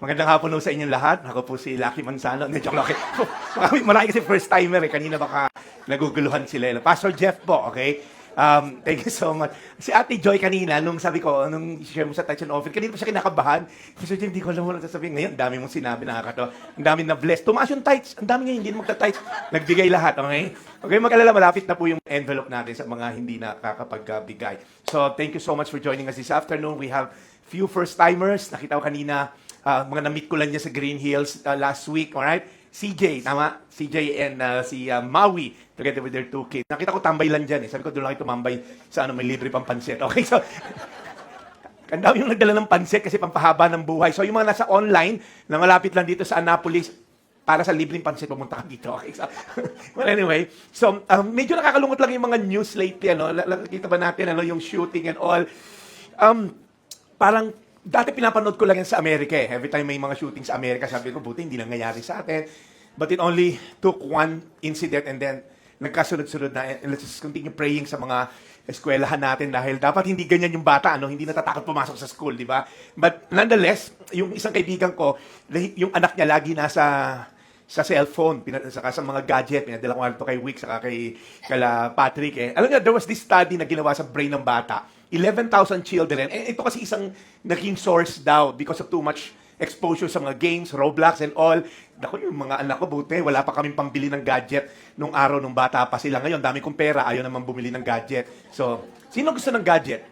Magandang hapon po sa inyong lahat. Ako po si Lucky Manzano. Hindi, joke lang. Marami kasi first timer eh. Kanina baka naguguluhan sila. Pastor Jeff po, okay? Thank you so much. Si Ate Joy kanina, nung sabi ko, nung share mo sa touch and offer, kanina pa siya kinakabahan. Kasi Jeff, hindi ko alam mo lang sasabihin. Ngayon, ang dami mong sinabi, nakakatawa. Ang dami na bless. Tumaas yung tights. Ang dami ngayon, hindi na magta-tights. Nagbigay lahat, okay? Okay, mag-alala, malapit na po yung envelope natin sa mga hindi nakakapagbigay. So, thank you so much for joining us this afternoon. We have few first-timers. Nakita ko kanina, mga na-meet ko lang niya sa Green Hills last week, alright? CJ, tama? CJ and si Maui, together with their two kids. Nakita ko tambay lang dyan eh. Sabi ko, doon lang kayo tumambay sa may libre pang pansit. Okay, so, ang dami yung nagdala ng pansit kasi pampahaba ng buhay. So, yung mga nasa online, na malapit lang dito sa Annapolis, para sa libreng pansit, pumunta ka dito. Okay, so, well, anyway, so, medyo nakakalungkot lang yung mga news lately, ano? Nakikita ba natin, ano, yung shooting and all. Parang, dati pinapanood ko lang yan sa Amerika eh. Every time may mga shooting sa Amerika, sabi ko, buti hindi nangyayari sa atin. But it only took one incident and then nagkasunod-sunod na. And let's just continue praying sa mga eskwelahan natin dahil dapat hindi ganyan yung bata, ano? Hindi natatakot pumasok sa school, di ba? But nonetheless, yung isang kaibigan ko, yung anak niya lagi nasa sa cellphone, saka sa mga gadget, pinadala ko nga ito kay Wick, saka kay kala Patrick eh. Alam niyo, there was this study na ginawa sa brain ng bata. 11,000 children. Eh, ito kasi isang naging source daw because of too much exposure sa mga games, Roblox and all. Naku, yung mga anak ko, buti, wala pa kaming pambili ng gadget nung araw nung bata pa sila. Ngayon, dami kong pera, ayaw naman bumili ng gadget. So, sino gusto ng gadget?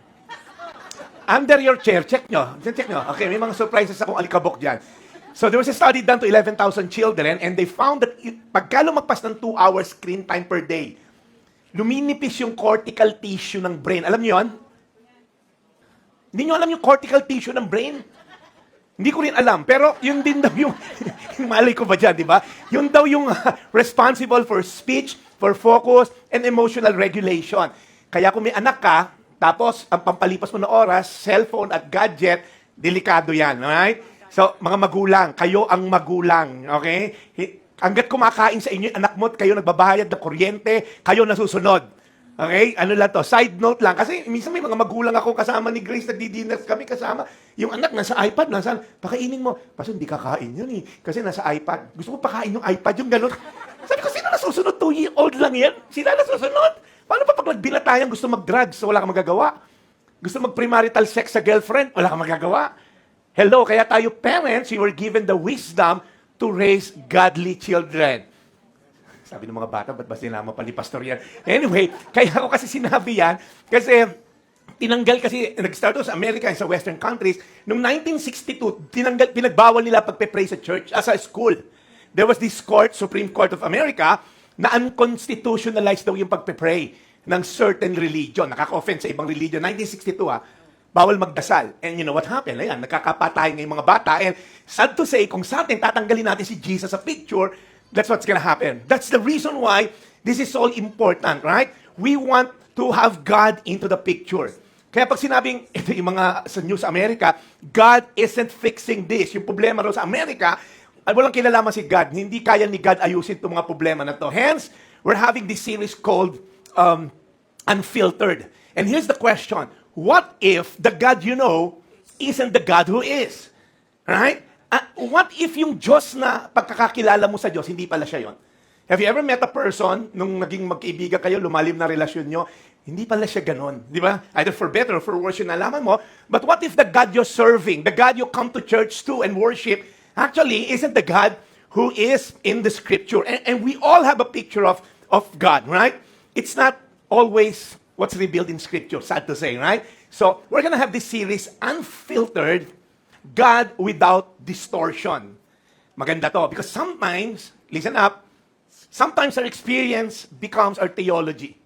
Under your chair, check nyo. Check nyo. Okay, may mga surprises akong alikabok dyan. So, there was a study done to 11,000 children and they found that pagka lumagpas ng 2 hours screen time per day, luminipis yung cortical tissue ng brain. Alam niyo yun? Hindi nyo alam yung cortical tissue ng brain? Hindi ko rin alam. Pero yun din daw yung, malay ko ba dyan, di ba? Yun daw yung responsible for speech, for focus, and emotional regulation. Kaya kung may anak ka, tapos ang pampalipas mo na oras, cellphone at gadget, delikado yan, alright? So, mga magulang, kayo ang magulang, okay? Hanggat kumakain sa inyo yung anak mo, kayo nagbabayad ng kuryente, kayo nasusunod. Okay? Ano lang to? Side note lang. Kasi minsan may mga magulang ako kasama ni Grace, nagdi-dinner kami kasama. Yung anak nasa iPad, nasa, pakainin mo. Paso hindi kakain yun eh. Kasi nasa iPad. Gusto ko pakain yung iPad, yung gano'n. Sabi ko, sino nasusunod? 2-year-old lang yan. Sila nasusunod. Paano pa pag nagbinatayan gusto mag-drugs? Wala kang magagawa. Gusto mag-premarital sex sa girlfriend? Wala kang magagawa. Hello, kaya tayo parents, you were given the wisdom to raise godly children. Sabi ng mga bata, ba't ba sinama pa ni Pastor yan? Anyway, kaya ako kasi sinabi yan, kasi tinanggal kasi, nag-start sa America and sa Western countries, noong 1962, pinagbawal nila pagpe-pray sa church, sa school. There was this court, Supreme Court of America, na unconstitutionalized daw yung pagpe-pray ng certain religion. Nakaka-offend sa ibang religion. 1962 bawal magdasal. And you know what happened? Ayan, nakakapatay ngayong mga bata. And sad to say, kung sa atin, tatanggalin natin si Jesus sa picture, that's what's gonna happen. That's the reason why this is all important, right? We want to have God into the picture. Kaya pag sinabing, ito yung mga sa News America, God isn't fixing this. Yung problema raw sa Amerika, walang kinalaman si God. Hindi kaya ni God ayusin itong mga problema na to. Hence, we're having this series called Unfiltered. And here's the question. What if the God you know isn't the God who is? Right? What if yung Diyos na pagkakakilala mo sa Diyos, hindi pala siya yon? Have you ever met a person, nung naging magkaibigan kayo, lumalim na relasyon nyo, hindi pala siya ganon, di ba? Either for better or for worse yung nalaman mo. But what if the God you're serving, the God you come to church to and worship, actually isn't the God who is in the Scripture? And we all have a picture of God, right? It's not always what's revealed in Scripture, sad to say, right? So, we're gonna have this series, Unfiltered, God without distortion. Maganda to, because sometimes, listen up, sometimes our experience becomes our theology.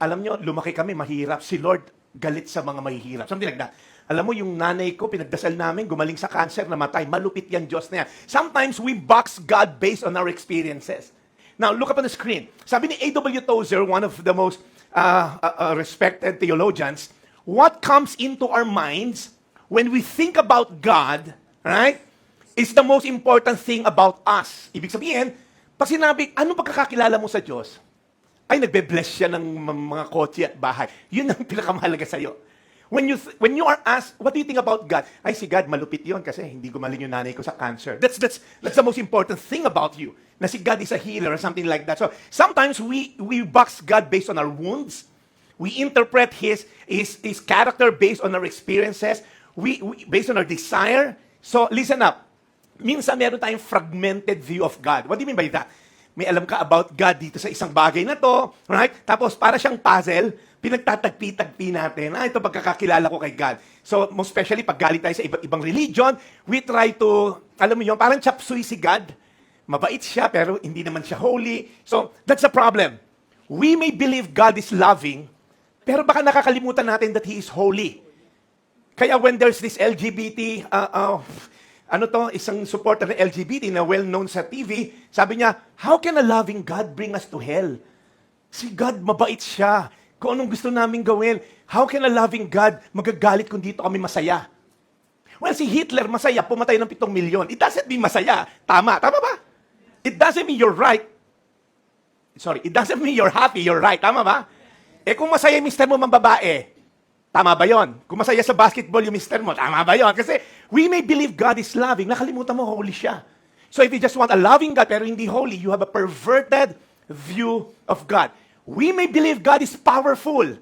Alam nyo, lumaki kami, mahirap. Si Lord, galit sa mga mahihirap. Something like that. Alam mo, yung nanay ko, pinagdasal namin, gumaling sa cancer, namatay. Malupit yan, Diyos na yan. Sometimes we box God based on our experiences. Now, look up on the screen. Sabi ni A.W. Tozer, one of the most respected theologians, what comes into our minds when we think about God, right, is the most important thing about us. Ibig sabihin, pag sinabi, ano pagkakakilala mo sa Diyos? Ay, nagbe-bless siya ng mga kotse at bahay. Yun ang pinakamahalaga sa'yo. When you are asked, what do you think about God? Ay, si God, malupit yon kasi hindi gumaling yung nanay ko sa cancer. That's the most important thing about you. Na si God is a healer or something like that. So, sometimes we box God based on our wounds. We interpret His character based on our experiences. We based on our desire. So, listen up. Minsan meron tayong fragmented view of God. What do you mean by that? May alam ka about God dito sa isang bagay na to, right? Tapos para siyang puzzle, pinagtatagpi-tagpi natin. Ito pagkakakilala ko kay God. So, most especially pag galing tayo sa ibang religion, we try to, alam mo yun, parang chop suey si God. Mabait siya, pero hindi naman siya holy. So, that's the problem. We may believe God is loving, pero baka nakakalimutan natin that He is holy. Kaya when there's this LGBT, isang supporter ng LGBT na well-known sa TV, sabi niya, how can a loving God bring us to hell? Si God, mabait siya. Kung anong gusto namin gawin, how can a loving God magagalit kung dito kami masaya? Well, si Hitler, masaya, pumatay ng 7 milyon. It doesn't mean masaya. Tama ba? It doesn't mean you're right. Sorry, it doesn't mean you're happy, you're right. Tama ba? Kung masaya yung mister mo mambabae, tama ba yon? Kung masaya sa basketball yung mister mo, tama ba yon? Kasi we may believe God is loving, nakalimutan mo, holy siya. So if you just want a loving God pero hindi holy, you have a perverted view of God. We may believe God is powerful,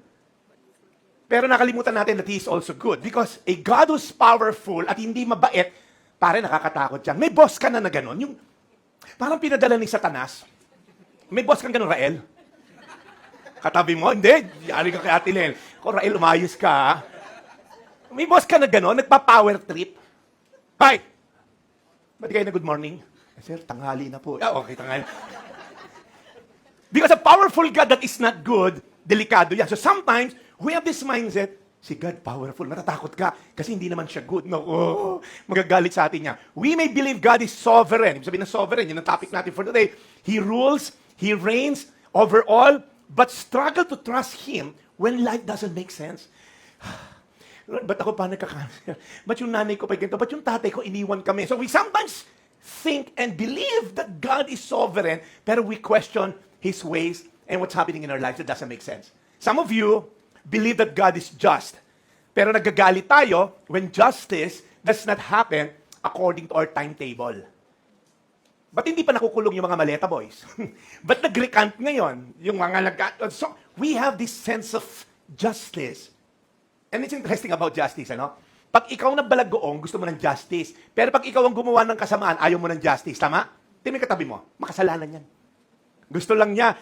pero nakalimutan natin that He is also good. Because a God who's powerful at hindi mabait, pare nakakatakot yan. May boss ka na gano'n. Yung, parang pinadala ni Satanas. May boss kang gano'n, Rael? Katabi mo, hindi. Yari ka kay Ate Len. Kung Rael, umayos ka, ha? May boss ka na gano'n, nagpa-power trip. Hi! Ba't kayo na good morning? Sir, tanghali na po. Okay, tanghali. Because a powerful God that is not good, delikado yan. So sometimes, we have this mindset, si God powerful, natatakot ka kasi hindi naman siya good. No, magagalit sa atin niya. We may believe God is sovereign. Ibig sabihin na sovereign, yun ang topic natin for today. He rules, He reigns over all, but struggle to trust Him when life doesn't make sense. Lord, ba't ako pa nagka-cancer? Ba't yung nanay ko pa ganito? Ba't yung tatay ko iniwan kami? So we sometimes think and believe that God is sovereign, pero we question His ways and what's happening in our lives that doesn't make sense. Some of you believe that God is just, pero nagagalit tayo when justice does not happen according to our timetable. Ba't hindi pa nakukulong yung mga maleta boys? Ba't nag-recant ngayon? Yung mga So, we have this sense of justice. And it's interesting about justice, ano? Pag ikaw na balagoong, gusto mo ng justice. Pero pag ikaw ang gumawa ng kasamaan, ayaw mo ng justice. Tama? Tingnan mo katabi mo. Makasalanan yan. Gusto lang niya,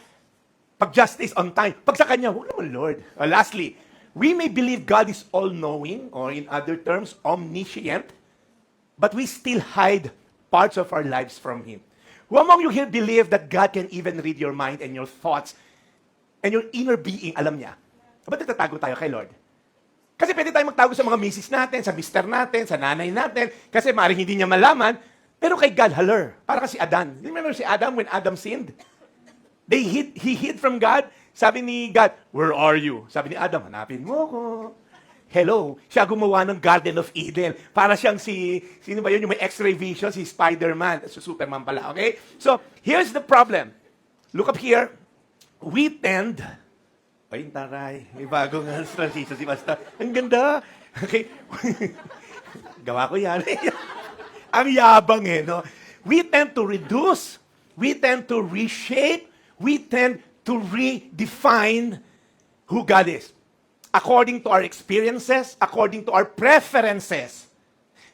pag justice on time. Pag sa kanya, wala naman, Lord. Lastly, we may believe God is all-knowing, or in other terms, omniscient, but we still hide parts of our lives from Him. Who among you here believe that God can even read your mind and your thoughts and your inner being, alam niya? Ba't nagtatago tayo kay Lord? Kasi pwede tayo magtago sa mga misis natin, sa mister natin, sa nanay natin, kasi maaaring hindi niya malaman, pero kay God, haler. Para kasi Adan. Remember si Adam when Adam sinned? He hid from God. Sabi ni God, where are you? Sabi ni Adam, hanapin mo ko. Hello, siya gumawa ng Garden of Eden. Para siyang sino ba yun? Yung may x-ray vision, si Spider-Man. So, Superman pala, okay? So, here's the problem. Look up here. We tend, ay, taray, may bagong transition si Pastor. Ang ganda. Okay? Gawa ko yan. Ang yabang no? We tend to reduce, we tend to reshape, we tend to redefine who God is. According to our experiences, according to our preferences.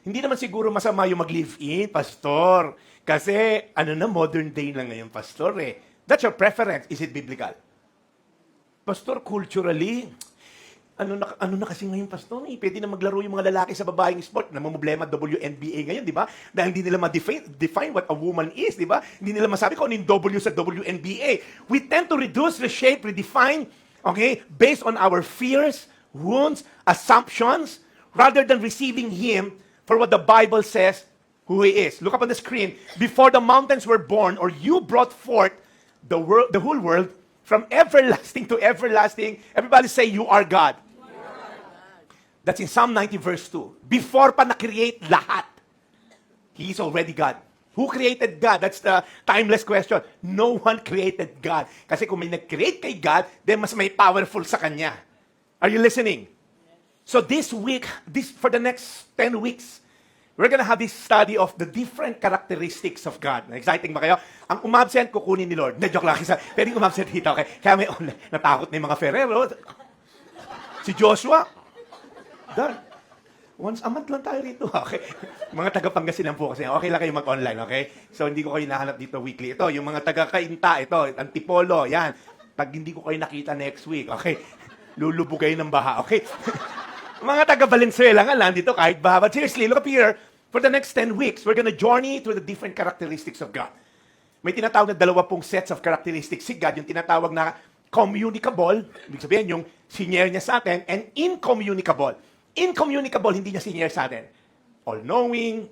Hindi naman siguro masama yung mag-live-in, Pastor. Kasi, modern day lang ngayon, Pastor That's your preference. Is it biblical? Pastor, culturally, ano na kasi ngayon, Pastor? Pwede na maglaro yung mga lalaki sa babaeng sport. Namumblema WNBA ngayon, di ba? Dahil hindi nila ma-define what a woman is, di ba? Hindi nila masabi kung ano yung W sa WNBA. We tend to reduce, reshape, redefine, okay, based on our fears, wounds, assumptions, rather than receiving Him for what the Bible says who He is. Look up on the screen. Before the mountains were born, or you brought forth the whole world, from everlasting to everlasting, everybody say, you are God. That's in Psalm 90 verse 2. Before pa na-create lahat, He is already God. Who created God? That's the timeless question. No one created God. Kasi kung may nag-create kay God, then mas may powerful sa Kanya. Are you listening? So this week, for the next 10 weeks, we're gonna have this study of the different characteristics of God. Exciting ba kayo? Ang umabsent, kukunin ni Lord. Hindi, joke lang. Pwedeng umabsent dito, okay? Kaya may natakot na yung mga Ferrero. Si Joshua, done. Once a month lang tayo rito, okay? Mga taga-Pangasinan po kasi, okay lang kayo mag-online, okay? So, hindi ko kayo nahanap dito weekly. Ito, yung mga taga-Kainta, ito, Antipolo, yan. Pag hindi ko kayo nakita next week, okay? Lulubog kayo ng baha, okay? Mga taga-Valenzuela nga lang dito kahit baha. But seriously, look up here. For the next 10 weeks, we're gonna journey through the different characteristics of God. May tinatawag na 20 sets of characteristics si God, yung tinatawag na communicable, ibig sabihin yung senior niya sa atin, and incommunicable. Incommunicable, hindi niya senior sa atin. All-knowing,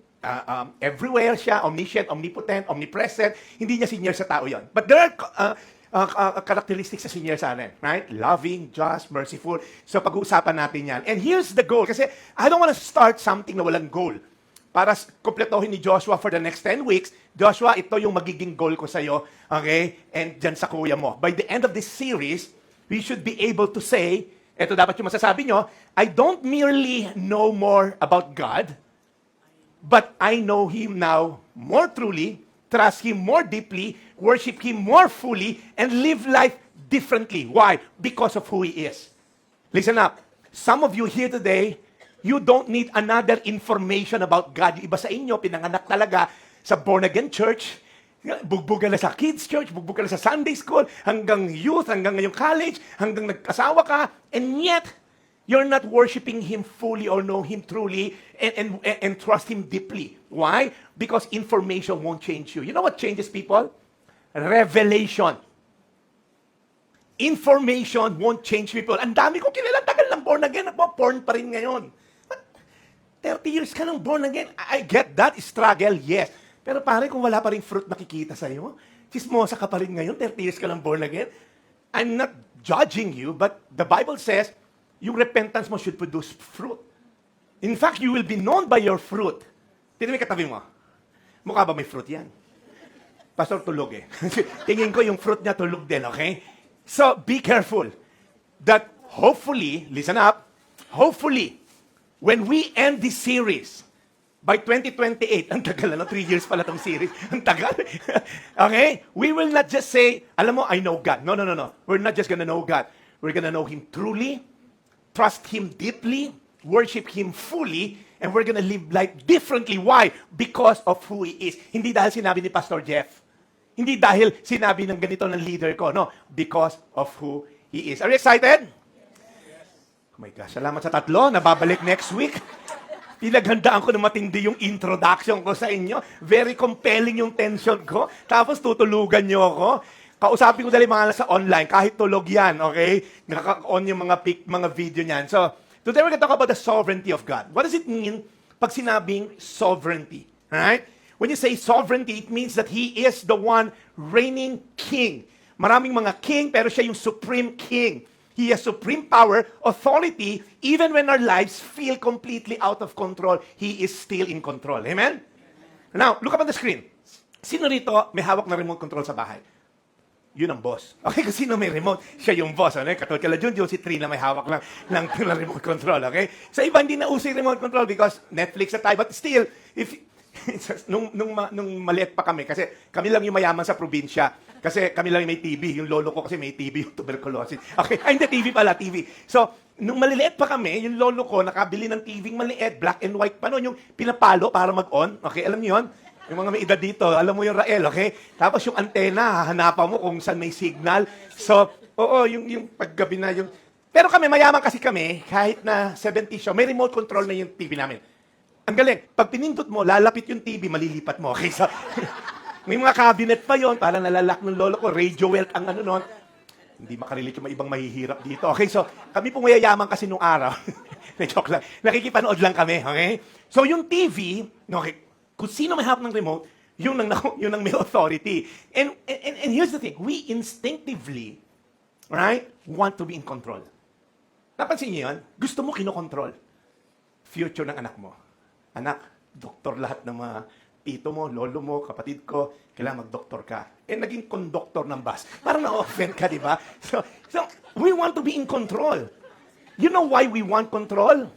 everywhere siya, omniscient, omnipotent, omnipresent, hindi niya senior sa tao yon. But there are characteristics sa senior sa atin, right? Loving, just, merciful. So pag-uusapan natin yan. And here's the goal, kasi I don't want to start something na walang goal. Para kompletohin ni Joshua for the next 10 weeks, Joshua, ito yung magiging goal ko sa'yo, okay? And dyan sa kuya mo. By the end of this series, we should be able to say, ito dapat yung masasabi nyo, I don't merely know more about God, but I know Him now more truly, trust Him more deeply, worship Him more fully, and live life differently. Why? Because of who He is. Listen up. Some of you here today, you don't need another information about God. Yung iba sa inyo, pinanganak talaga sa born-again church, bugbugan na sa kids church, bugbugan na sa Sunday school, hanggang youth, hanggang ngayong college, hanggang nagkasawa ka, and yet, you're not worshiping Him fully or know Him truly and trust Him deeply. Why? Because information won't change you. You know what changes people? Revelation. Information won't change people. Ang dami ko kilala, tagal ng born again, born pa rin ngayon. 30 years ka nang born again. I get that struggle, yes. Pero pare, kung wala pa rin fruit nakikita sa'yo, chismosa ka pa rin ngayon, 30 years ka lang born again. I'm not judging you, but the Bible says, yung repentance mo should produce fruit. In fact, you will be known by your fruit. Tingnan mo yung katabi mo. Mukha ba may fruit yan? Pastor, tulog eh. Tingin ko yung fruit niya tulog din, okay? So, be careful that hopefully, listen up, hopefully, when we end this series, by 2028, ang tagal na, 3 years pala tong series. Ang tagal. Okay? We will not just say, alam mo, I know God. No. We're not just gonna know God. We're gonna know Him truly, trust Him deeply, worship Him fully, and we're gonna live life differently. Why? Because of who He is. Hindi dahil sinabi ni Pastor Jeff. Hindi dahil sinabi ng ganito ng leader ko. No. Because of who He is. Are you excited? Oh my gosh, salamat sa tatlo. Nababalik next week. Pinaghandaan ko na matindi yung introduction ko sa inyo. Very compelling yung tension ko. Tapos tutulugan nyo ako. Kausapin ko dali mga sa online, kahit tulog yan, okay? Nakaka-on yung mga video niyan. So, today we're going to talk about the sovereignty of God. What does it mean pag sinabing sovereignty? Alright? When you say sovereignty, it means that He is the one reigning king. Maraming mga king, pero siya yung supreme king. He has supreme power, authority, even when our lives feel completely out of control, He is still in control. Amen? Now, look up on the screen. Sino rito may hawak na remote control sa bahay? Yun ang boss. Okay, kasi sino may remote, siya yung boss. Ano? Katulad kala Junjun, si Trina may hawak lang remote control. Okay? Sa iba, hindi na uso yung remote control because Netflix na tayo. But still, if nung maliit pa kami, kasi kami lang yung mayaman sa probinsya. Kasi kami lang yung may TV. Yung lolo ko kasi may TV, yung tuberculosis. Okay, ay hindi, TV pala, TV. So, nung maliliit pa kami, yung lolo ko nakabili ng TV maliit, black and white pa noon, yung pinapalo para mag-on. Okay, alam niyo yun? Yung mga may edad dito, alam mo yung Rael, okay? Tapos yung antena, hahanapan mo kung saan may signal. So, oo, yung paggabi na yung... Pero kami, mayaman kasi kami, kahit na 70 show, may remote control na yung TV namin. Ang galing, pag pinindot mo, lalapit yung TV, malilipat mo. Okay, so... May mga cabinet pa yon para nalalak ng lolo ko. Radio Welt ang ano noon. Hindi makarelate yung mga ibang mahihirap dito. Okay, so kami pong mayayaman kasi nung araw. Joke lang. Nakikipanood lang kami, okay? So yung TV, okay, kung sino may hawak ng remote, yun ang may authority. And here's the thing, we instinctively, right, want to be in control. Napansin niyo yun? Gusto mo kinokontrol. Future ng anak mo. Anak, doktor lahat ng mga tito mo, lolo mo, kapatid ko, kailangan mag-doktor ka. Eh, naging konduktor ng bus. Parang na-offend ka, di ba? So, we want to be in control. You know why we want control?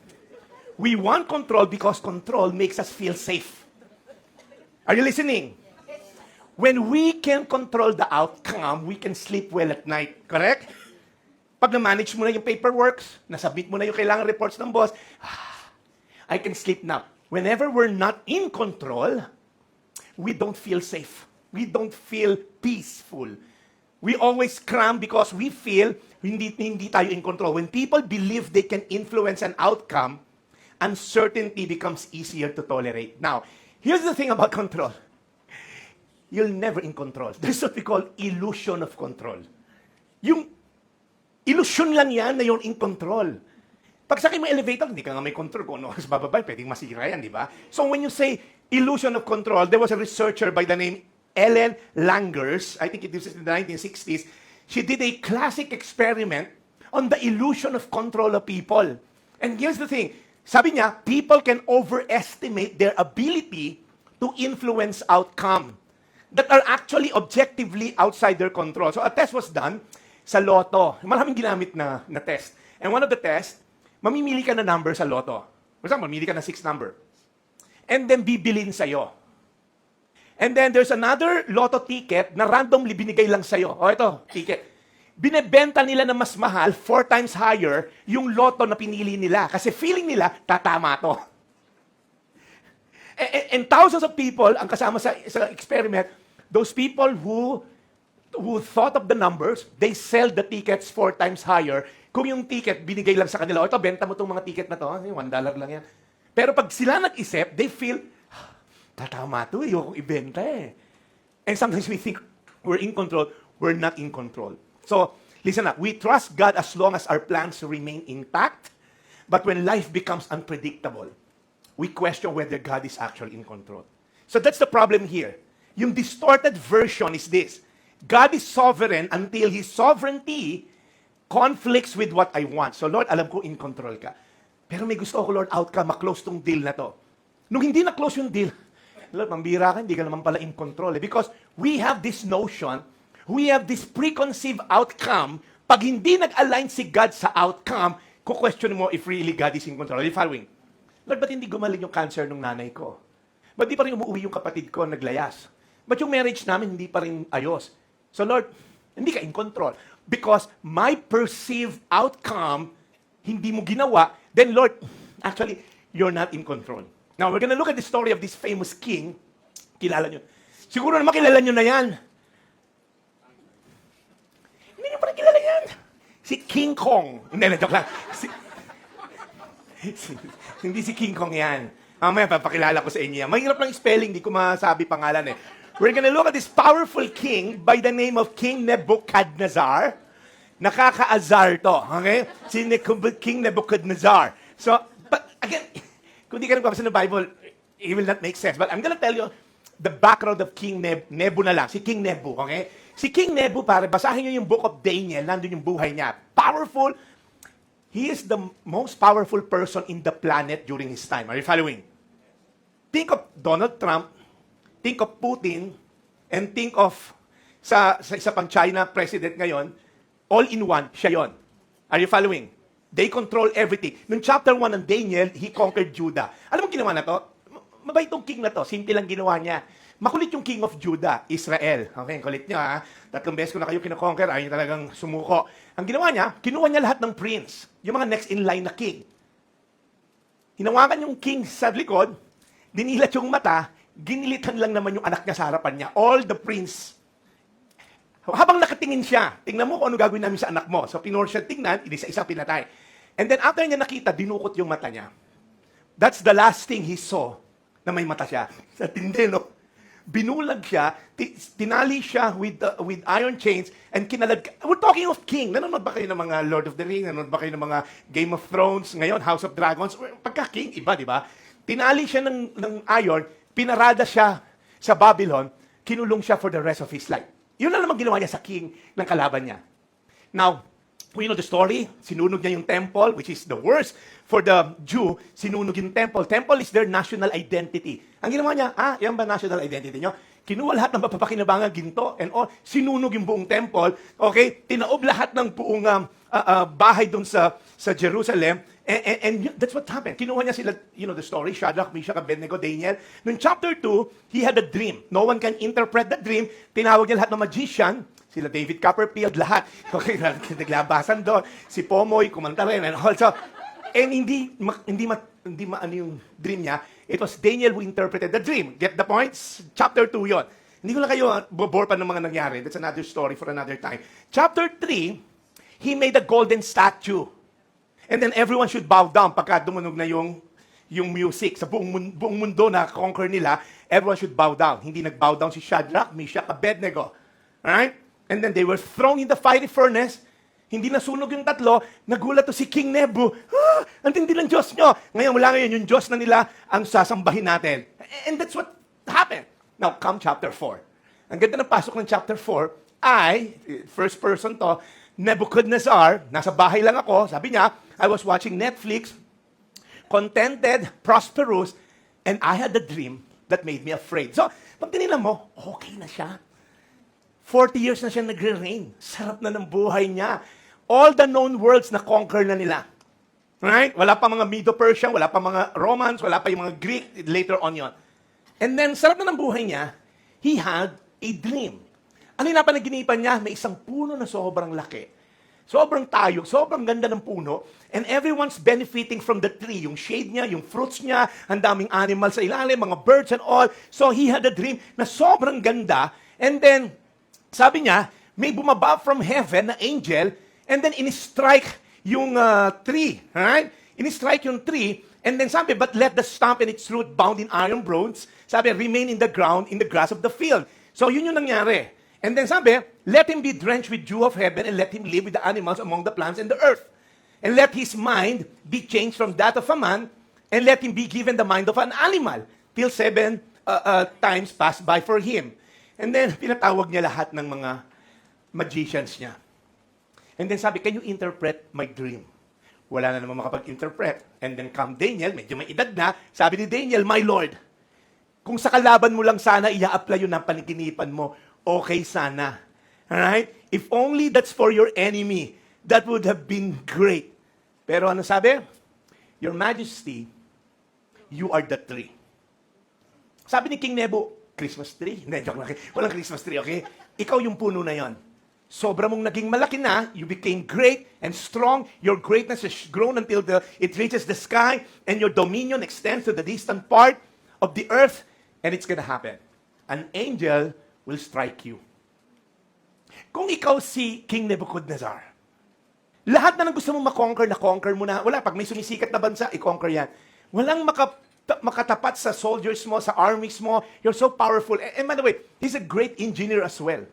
We want control because control makes us feel safe. Are you listening? When we can control the outcome, we can sleep well at night. Correct? Pag na-manage mo na yung paperworks, nasubmit mo na yung kailangan reports ng boss, I can sleep now. Whenever we're not in control, we don't feel safe. We don't feel peaceful. We always cram because we feel hindi tayo in control. When people believe they can influence an outcome, uncertainty becomes easier to tolerate. Now, here's the thing about control. You're never in control. There's what we call illusion of control. Yung illusion lang yan na you're in control. Pag sakay mo elevator, hindi ka nga may control. Kung ano, sa bababa, pwedeng masira yan, di ba? So when you say illusion of control, there was a researcher by the name Ellen Langers, I think it was in the 1960s, she did a classic experiment on the illusion of control of people. And here's the thing, sabi niya, people can overestimate their ability to influence outcome that are actually objectively outside their control. So a test was done sa loto. Maraming ginamit na test. And one of the tests, mamimili ka na number sa loto. For example, mamimili ka na 6 number. And then bibilin sa'yo. And then there's another lotto ticket na randomly binigay lang sa'yo. O ito, ticket. Binebenta nila na mas mahal, 4 times higher, yung lotto na pinili nila. Kasi feeling nila, tatama to. And thousands of people, ang kasama sa experiment, those people who thought of the numbers, they sell the tickets 4 times higher. Kung yung ticket, binigay lang sa kanila, o ito, benta mo itong mga ticket na to, $1 lang yan. Pero pag sila nag-isip, they feel, tatama to, yung ibenta eh. And sometimes we think we're in control, we're not in control. So, listen up, we trust God as long as our plans remain intact, but when life becomes unpredictable, we question whether God is actually in control. So that's the problem here. Yung distorted version is this. God is sovereign until His sovereignty conflicts with what I want. So Lord, alam ko in control ka. Pero may gusto ko, Lord, outcome, ma-close tong deal na to. Nung hindi na-close yung deal, Lord, mambira ka, hindi ka naman pala in control. Because we have this notion, we have this preconceived outcome, pag hindi nag-align si God sa outcome, ku-question mo if really God is in control. Are you following? Lord, ba't hindi gumaling yung cancer ng nanay ko? Ba't di pa rin umuwi yung kapatid ko naglayas? Ba't yung marriage namin hindi pa rin ayos? So Lord, hindi ka in control. Because my perceived outcome, hindi mo ginawa, then Lord, actually, you're not in control. Now, we're gonna look at the story of this famous king. Kilala nyo. Siguro naman kilala nyo na yan. Hindi nyo pa rin kilala yan. Si King Kong. Hindi, joke lang. Hindi si King Kong yan. Mamaya, papakilala ko sa inyo yan. Mahirap lang spelling, di ko masabi pangalan eh. We're gonna look at this powerful king by the name of King Nebuchadnezzar. Nakakaazar to, okay? Si King Nebuchadnezzar. So, but again, kung di ka nagbabasa ng Bible, it will not make sense. But I'm gonna tell you the background of King Nebu na lang. Si King Nebu, okay? Si King Nebu, pare, basahin nyo yung Book of Daniel, nandun yung buhay niya. Powerful. He is the most powerful person in the planet during his time. Are you following? Think of Donald Trump, think of Putin, and think of sa isa pang China president ngayon, all in one, siya yon. Are you following? They control everything. Noong chapter 1 ng Daniel, he conquered Judah. Alam mo ginawa na to? Mabait tong king na to. Simple lang ginawa niya. Makulit yung king of Judah, Israel. Okay, kulit niya ha. 3 beses ko na kayo kinakonquer, ayaw niya talagang sumuko. Ang ginawa niya, kinuha niya lahat ng prince, yung mga next in line na king. Hinawakan yung king sa likod, dinilat yung mata, ginilitan lang naman yung anak niya sa harapan niya. All the prince. Habang nakatingin siya, tingnan mo kung ano gagawin namin sa anak mo. So, pinor siya tingnan, isa-isa pinatay. And then after niya nakita, dinukot yung mata niya. That's the last thing he saw na may mata siya. Sa tindi, no? Binulag siya, tinali siya with iron chains, and kinalad. We're talking of king. Nanonood ba kayo ng mga Lord of the Rings? Nanonood ba kayo ng mga Game of Thrones? Ngayon, House of Dragons? Pagka-king, iba, di ba? Tinali siya ng iron, pinarada siya sa Babylon, kinulong siya for the rest of his life. Yun na naman ginawa niya sa king ng kalaban niya. Now, we know the story. Sinunog niya yung temple, which is the worst for the Jew. Sinunog yung temple. Temple is their national identity. Ang ginawa niya, yan ba national identity nyo? kinuha lahat ng mapapakinabangan ginto and all, sinunog yung buong temple, okay? Tinaob lahat ng buong bahay doon sa Jerusalem, and that's what happened. Kinuha niya sila, the story, Shadrach, Meshach, Abednego, Daniel. Noong chapter 2, he had a dream. No one can interpret the dream. Tinawag niya lahat ng magician, sila David Copperfield, lahat. Okay, naglabasan doon. Si Pomoy, kumanta rin, and also, and hindi ano yung dream niya. It was Daniel who interpreted the dream. Get the points? Chapter 2 yon. Hindi ko na kayo bobore pa ng mga nangyari. That's another story for another time. Chapter 3, he made a golden statue. And then everyone should bow down pagka dumunog na yung music. Sa buong mundo na conquer nila, everyone should bow down. Hindi nag-bow down si Shadrach, Meshach, Abednego. Alright? And then they were thrown in the fiery furnace. Hindi nasunog yung tatlo, nagulat to si King Nebu. Ang tindi ng Diyos nyo. Mula ngayon, yung Diyos na nila ang sasambahin natin. And that's what happened. Now, come chapter 4. Ang ganda ng pasok ng chapter 4 ay, first person to, Nebuchadnezzar, nasa bahay lang ako, sabi niya, I was watching Netflix, contented, prosperous, and I had a dream that made me afraid. So, pag tinignan mo, okay na siya. 40 years na siya nagre-reign. Sarap na ng buhay niya. All the known worlds na conquer na nila. Right? Wala pa mga Medo-Persian, wala pa mga Romans, wala pa yung mga Greek, later on yon. And then, sarap na ng buhay niya, he had a dream. Ano yung napanaginipan niya? May isang puno na sobrang laki. Sobrang tayo, sobrang ganda ng puno, and everyone's benefiting from the tree. Yung shade niya, yung fruits niya, ang daming animals sa ilalim, mga birds and all. So he had a dream na sobrang ganda, and then, sabi niya, may bumaba from heaven na angel, and then in-strike yung tree. Right? In-strike yung tree, and then sabi, but let the stump and its root bound in iron bronze, sabi, remain in the ground, in the grass of the field. So yun yung nangyari. And then sabi, let him be drenched with dew of heaven, and let him live with the animals among the plants and the earth. And let his mind be changed from that of a man, and let him be given the mind of an animal, till 7 times pass by for him. And then, pinatawag niya lahat ng mga magicians niya. And then sabi, can you interpret my dream? Wala na naman makapag-interpret. And then come Daniel, medyo may edad na, sabi ni Daniel, my Lord, kung sa kalaban mo lang sana i-apply yun ng paniginipan mo, okay sana. Alright? If only that's for your enemy, that would have been great. Pero ano sabi? Your Majesty, you are the tree. Sabi ni King Nebu, Christmas tree? Hindi, joke lang. Walang Christmas tree, okay? Ikaw yung puno na yon. Sobra mong naging malaki na, you became great and strong, your greatness has grown until it reaches the sky, and your dominion extends to the distant part of the earth, and it's gonna happen. An angel will strike you. Kung ikaw si King Nebuchadnezzar, lahat na ng gusto mong makonquer, na-conquer mo na. Wala, pag may sumisikat na bansa, i-conquer yan. Walang makatapat sa soldiers mo, sa armies mo. You're so powerful. And by the way, he's a great engineer as well.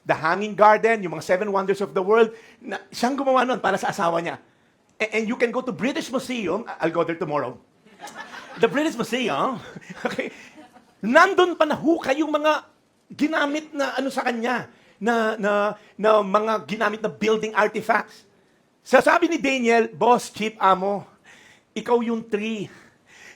The Hanging Garden, yung mga 7 wonders of the world, siyang gumawa nun para sa asawa niya. And you can go to British Museum. I'll go there tomorrow. The British Museum, okay, nandun pa nahukay yung mga ginamit na ano sa kanya, na mga ginamit na building artifacts. Sabi ni Daniel, boss, chief amo, ikaw yung tree.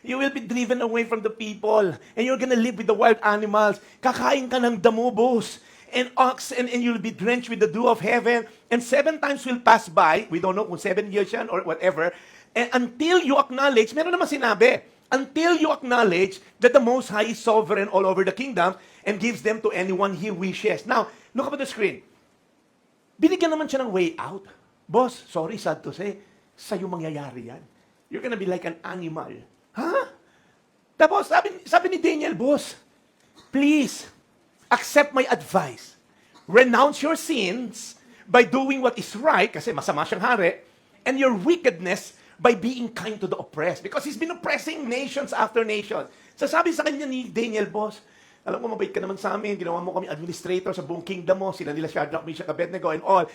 You will be driven away from the people, and you're gonna live with the wild animals. Kakain ka ng damo, boss, and ox, and you'll be drenched with the dew of heaven, and 7 times will pass by. We don't know kung 7 years yan or whatever. And until you acknowledge, meron naman sinabi, until you acknowledge that the Most High is sovereign all over the kingdom and gives them to anyone He wishes. Now, look up at the screen. Binigyan naman siya ng way out. Boss, sorry, sad to say, sa'yo mangyayari yan. You're gonna be like an animal. Ha? Tapos, sabi ni Daniel, boss, please, accept my advice. Renounce your sins by doing what is right, kasi masama siyang hari, and your wickedness by being kind to the oppressed. Because he's been oppressing nations after nations. Sasabi sa kanya ni Daniel, boss, alam mo, mabait ka naman sa amin, ginawa mo kami administrator sa buong kingdom mo, sila nila Shadrach, Meshach, Abednego, and all.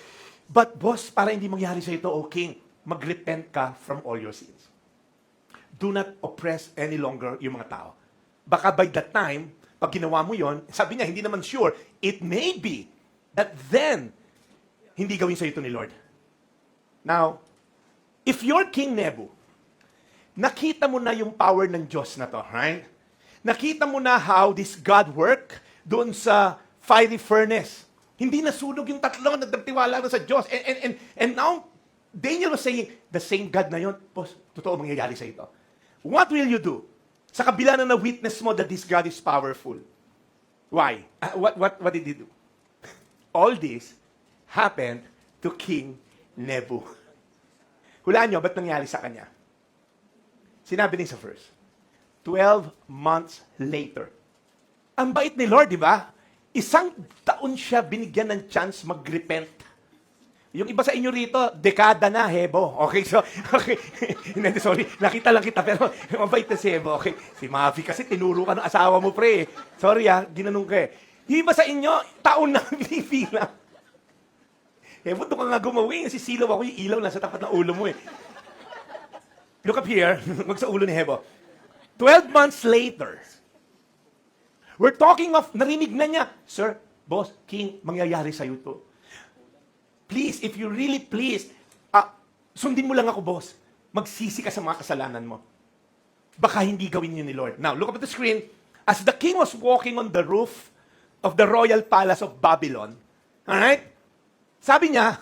But boss, para hindi mangyari sa ito, O king, mag-repent ka from all your sins. Do not oppress any longer yung mga tao. Baka by that time, pag ginawa mo yon, sabi niya, hindi naman sure, it may be that then, hindi gawin sa ito ni Lord. Now, if you're King Nebu, nakita mo na yung power ng Diyos na to, right? Nakita mo na how this God work, doon sa fiery furnace. Hindi nasunog yung tatlo, nagtiwala na sa Diyos. And now, Daniel was saying, the same God na yun, boss, totoo mangyayari sa ito. What will you do? Sa kabila na na-witness mo that this God is powerful. Why? What did he do? All this happened to King Nebu. Hulaan nyo, ba't nangyari sa kanya? Sinabi din sa verse, 12 months later. Ang bait ni Lord, di ba? 1 taon siya binigyan ng chance mag-repent. Yung iba sa inyo rito, dekada na, Hebo. Okay, so, okay. Hindi, sorry, nakita lang kita, pero mabait na si Hebo. Okay, si Mavi kasi tinuro ka ng asawa mo, pre. Sorry ginanong ka eh. Yung iba sa inyo, taon na bibilang. Hebo, doon ka nga gumawin. Sisilaw ako yung ilaw nasa tapat ng ulo mo eh. Look up here, wag sa ulo ni Hebo. 12 months later, we're talking of, narinig na niya, Sir, boss, king, mangyayari sa'yo to. Please, if you really please, sundin mo lang ako, boss. Magsisi ka sa mga kasalanan mo. Baka hindi gawin yun ni Lord. Now, look up at the screen. As the king was walking on the roof of the royal palace of Babylon, alright? Sabi niya,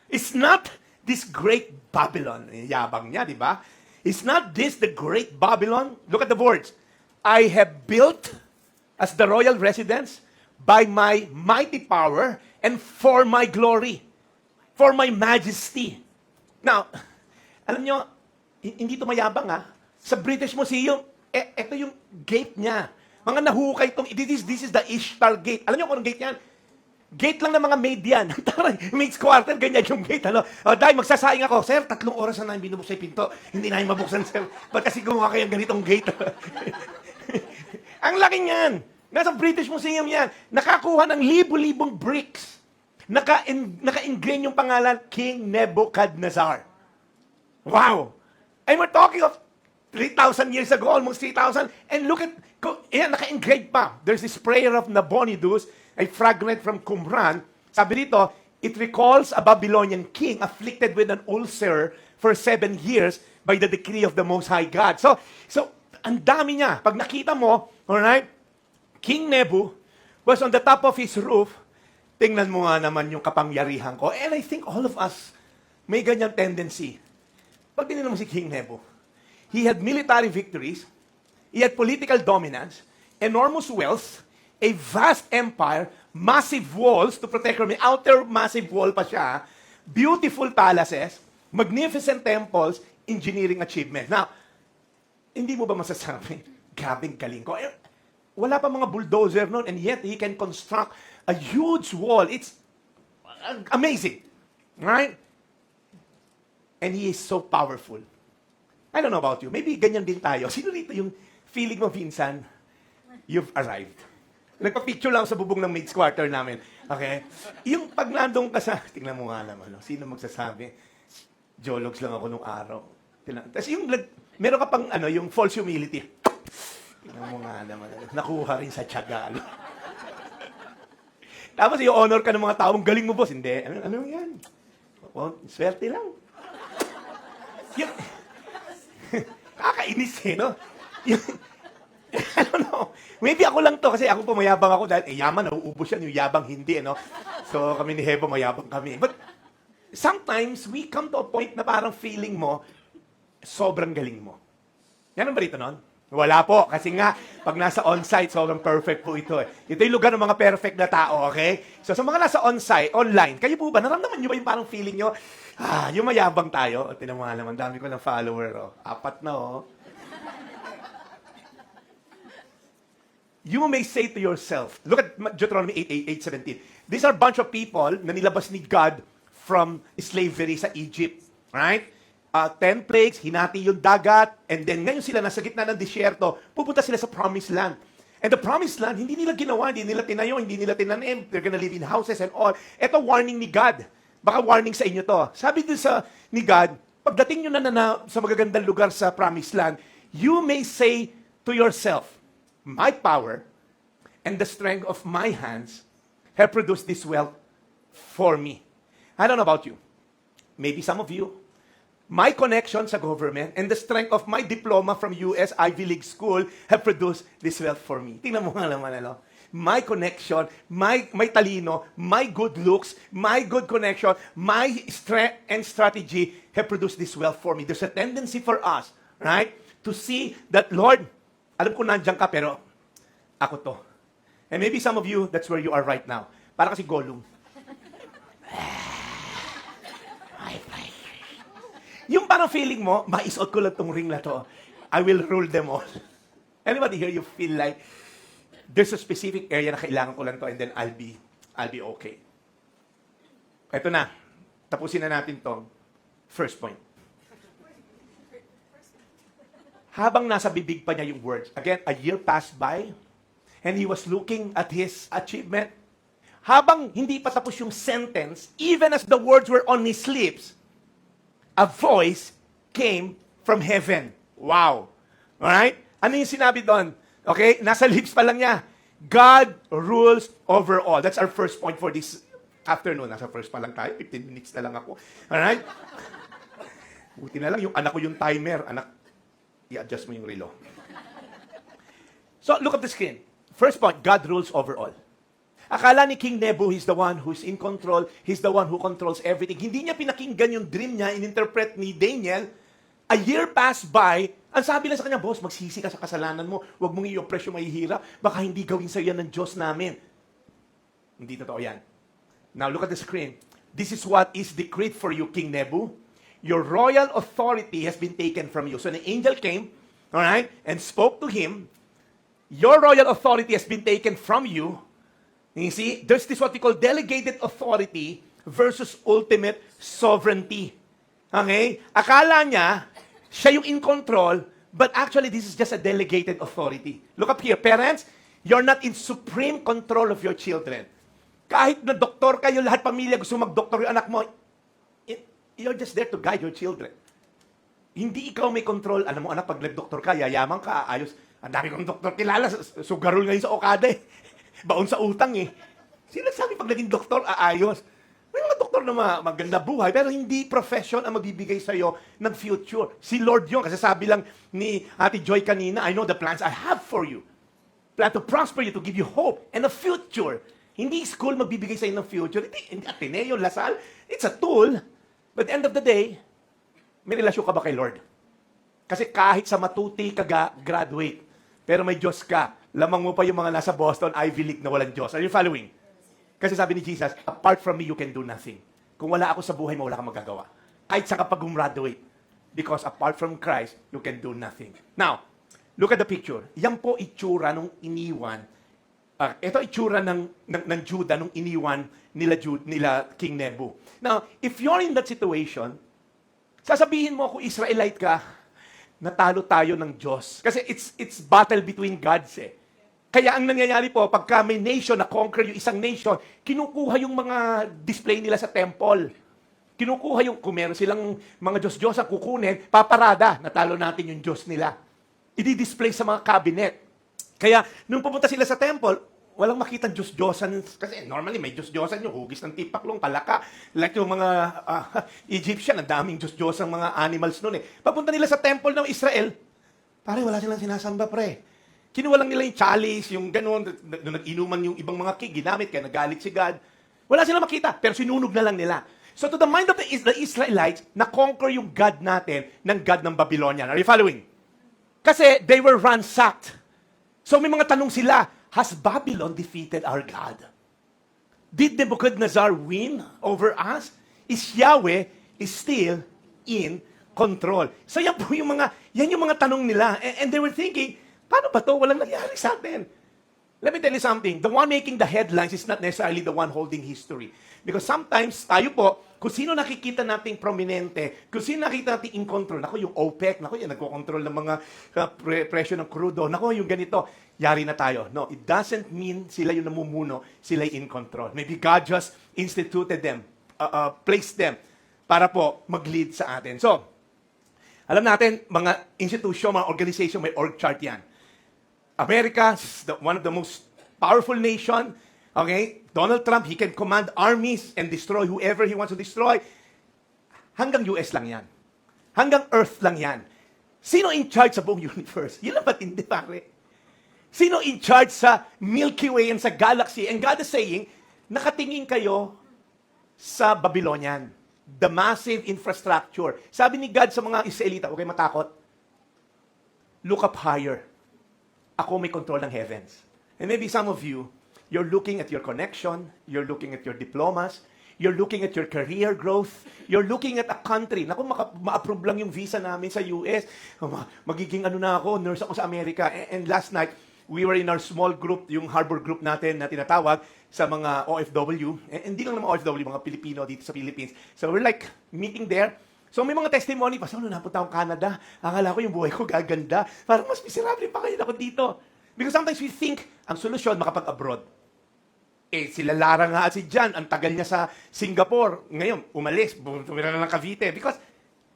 it's not this great Babylon. Yabang niya, di ba? Is not this the great Babylon? Look at the words. I have built as the royal residence by my mighty power and for my glory, for my majesty. Now, alam nyo, hindi ito mayabang Sa British Museum, ito yung gate niya. Mga nahukay itong, this is the Ishtar Gate. Alam nyo kung anong gate yan? Gate lang ng mga maid yan. Taray, maid's quarter, ganyan yung gate. Dahil magsasaing ako, Sir, 3 oras na namin binubuksan yung pinto. Hindi namin mabuksan, Sir. Ba't kasi gumawa kayong ganitong gate? Ang laki niyan. Nasa British Museum yan. Nakakuha ng libo-libong bricks. Naka-ingrain yung pangalan, King Nebuchadnezzar. Wow! And we're talking of 3,000 years ago, almost 3,000. And look at, naka-engrave pa. There's this prayer of Nabonidus, a fragment from Qumran. Sabi dito, it recalls a Babylonian king afflicted with an ulcer for 7 years by the decree of the Most High God. So ang dami niya. Pag nakita mo, alright, King Nebu was on the top of his roof. Tingnan mo nga naman yung kapangyarihan ko. And I think all of us may ganyang tendency. Pag tinignan mo si King Nebu, he had military victories, he had political dominance, enormous wealth, a vast empire, massive walls to protect her. May outer massive wall pa siya, beautiful palaces, magnificent temples, engineering achievements. Now, hindi mo ba masasabi, grabing galing ko. Wala pa mga bulldozer noon, and yet he can construct a huge wall. It's amazing. Right? And he is so powerful. I don't know about you. Maybe ganyan din tayo. Sino dito yung feeling mo, Vinsan, you've arrived? Nagpa-picture lang sa bubong ng maid's quarter namin. Okay? Yung pag nandun ka sa, tingnan mo nga naman, sino magsasabi, Jologs lang ako nung araw. Tapos yung, meron ka pang, yung false humility. Tingnan mo nga naman, nakuha rin sa tiyaga. Tapos i-honor ka ng mga taong galing mo, boss. Hindi. Ano yan? Well, swerte lang. Yung, kakainis no? I don't know. Maybe ako lang to kasi ako pumayabang ako dahil yaman, nauubos yan. Yung yabang hindi, So kami ni Hebo, mayabang kami. But sometimes we come to a point na parang feeling mo, sobrang galing mo. Yan ang ba rito nun? Wala po. Kasi nga, pag nasa on-site, sobrang perfect po ito. Ito yung lugar ng mga perfect na tao, okay? So sa mga nasa on-site, online, kayo po ba, naramdaman nyo ba yung parang feeling nyo, yung mayabang tayo? Tinan mo nga naman, dami ko ng follower, 4 na, You may say to yourself, look at Deuteronomy 8:17. These are a bunch of people na nilabas ni God from slavery sa Egypt. Right? 10 plagues, hinati yung dagat, and then ngayon sila nasa gitna ng disyerto, pupunta sila sa promised land. And the promised land, hindi nila ginawa, hindi nila tinayo, hindi nila tinanim, they're gonna live in houses and all. Ito warning ni God. Baka warning sa inyo to. Sabi dun ni God, pagdating nyo na sa magagandang lugar sa promised land, you may say to yourself, my power and the strength of my hands have produced this wealth for me. I don't know about you. Maybe some of you, my connection sa government and the strength of my diploma from US Ivy League School have produced this wealth for me. Tingnan mo nga naman, ano? My connection, my talino, my good looks, my good connection, my strength and strategy have produced this wealth for me. There's a tendency for us, right, to see that, Lord, alam ko nandiyan ka, pero ako to. And maybe some of you, that's where you are right now. Para kasi Gollum. Yung parang feeling mo, maisuot ko lang tong ring na to. I will rule them all. Anybody here, you feel like, there's a specific area na kailangan ko lang to and then I'll be okay. Ito na. Tapusin na natin tong first point. Habang nasa bibig pa niya yung words, again, a year passed by and he was looking at his achievement. Habang hindi pa tapos yung sentence, even as the words were on his lips, a voice came from heaven. Wow. Alright? Ano yung sinabi doon? Okay? Nasa lips pa lang niya. God rules over all. That's our first point for this afternoon. Nasa first pa lang tayo. 15 minutes na lang ako. Alright? Buti na lang yung anak ko yung timer. Anak, i-adjust mo yung relo. So, look at the screen. First point, God rules over all. Akala ni King Nebu, he's the one who's in control. He's the one who controls everything. Hindi niya pinakinggan yung dream niya, in-interpret ni Daniel. A year passed by, ang sabi lang sa kanya, boss, magsisi ka sa kasalanan mo. Huwag mong i-oppress yung mahihirap. Baka hindi gawin sa'yo yan ng Diyos namin. Hindi totoo yan. Now, look at the screen. This is what is decreed for you, King Nebu. Your royal authority has been taken from you. So, an angel came, all right, and spoke to him. Your royal authority has been taken from you. You see, there's this what we call delegated authority versus ultimate sovereignty. Okay? Akala niya, siya yung in control, but actually this is just a delegated authority. Look up here, parents, you're not in supreme control of your children. Kahit na doktor kayo, lahat pamilya gusto mag-doktor yung anak mo, you're just there to guide your children. Hindi ikaw may control. Alam mo anak, pag nag-doktor ka, yayaman ka, ayos. Ang dami kong doktor kilala, sugarol ngayon sa Okada eh. Baon sa utang eh. Sino sabi pag naging doktor, aayos? May mga doktor na maganda buhay, pero hindi profession ang magbibigay sa'yo ng future. Si Lord yun, kasi sabi lang ni Ate Joy kanina, I know the plans I have for you. Plan to prosper you, to give you hope and a future. Hindi school magbibigay sa'yo ng future. Hindi Ateneo, Lasal. It's a tool. But at the end of the day, may relasyon ka ba kay Lord? Kasi kahit sa matuti ka graduate, pero may Diyos ka, lamang mo pa yung mga nasa Boston, Ivy League na walang Diyos. Are you following? Kasi sabi ni Jesus, apart from me, you can do nothing. Kung wala ako sa buhay mo, wala kang magagawa. Kahit sa kapag graduate. Because apart from Christ, you can do nothing. Now, look at the picture. Yan po itsura nung iniwan. Ito itsura ng Judah nung iniwan nila King Nebu. Now, if you're in that situation, sasabihin mo kung Israelite ka, natalo tayo ng Diyos. Kasi it's battle between gods eh. Kaya ang nangyayari po, pagka may nation na conquer yung isang nation, kinukuha yung mga display nila sa temple. Kinukuha yung, kung meron silang mga Diyos-Diyos ang kukunin, paparada, natalo natin yung Diyos nila. I-display sa mga cabinet. Kaya, nung pumunta sila sa temple, walang makitang Diyos-Diyosan. Kasi normally, may Diyos-Diyosan yung hugis ng tipaklong, palaka. Like yung mga Egyptian, ang daming Diyos-Diyosan mga animals noon eh. Papunta nila sa temple ng Israel, pare, wala silang sinasamba, pre. Kinuha lang nila yung chalice, yung gano'n, nag-inuman yung ibang mga ginamit, kaya nagalit si God. Wala silang makita, pero sinunog na lang nila. So to the mind of the Israelites, na-conquer yung God natin ng God ng Babylonian. Are you following? Kasi they were ransacked. So may mga tanong sila, has Babylon defeated our God? Did Nebuchadnezzar win over us? Is Yahweh still in control? So yan po yung mga tanong nila. And they were thinking, paano ba to? Walang nangyari sa atin. Let me tell you something. The one making the headlines is not necessarily the one holding history. Because sometimes, tayo po, kung sino nakikita nating prominente, kung sino nakikita nating in control, ako yung OPEC, ako yung nagko-control ng mga presyo ng crudo, ako yung ganito, yari na tayo. No, it doesn't mean sila yung namumuno, sila yung in control. Maybe God just instituted them, placed them, para po mag-lead sa atin. So, alam natin, mga institution, mga organization, may org chart yan. America is one of the most powerful nation. Okay? Donald Trump, he can command armies and destroy whoever he wants to destroy. Hanggang US lang yan. Hanggang earth lang yan. Sino in charge sa buong universe? Yun ang patindi, pare. Sino in charge sa Milky Way and sa galaxy? And God is saying, nakatingin kayo sa Babylonian. The massive infrastructure. Sabi ni God sa mga Israelita, huwag kayo matakot. Look up higher. Ako may control ng heavens. And maybe some of you, you're looking at your connection, you're looking at your diplomas, you're looking at your career growth, you're looking at a country. Naku, ma-approve lang yung visa namin sa US. Magiging na ako, nurse ako sa Amerika. And last night, we were in our small group, yung harbor group natin na tinatawag sa mga OFW. Hindi lang naman OFW, mga Pilipino dito sa Philippines. So we're like meeting there. So may mga testimony, Pastor, nung napunta akong Canada, akala ko yung buhay ko gaganda. Parang mas miserable pa kayo ako dito. Because sometimes we think, ang solusyon, makapag-abroad. Sila Lara nga at si John, ang tagal niya sa Singapore. Ngayon, umalis, tumira na ng Cavite. Because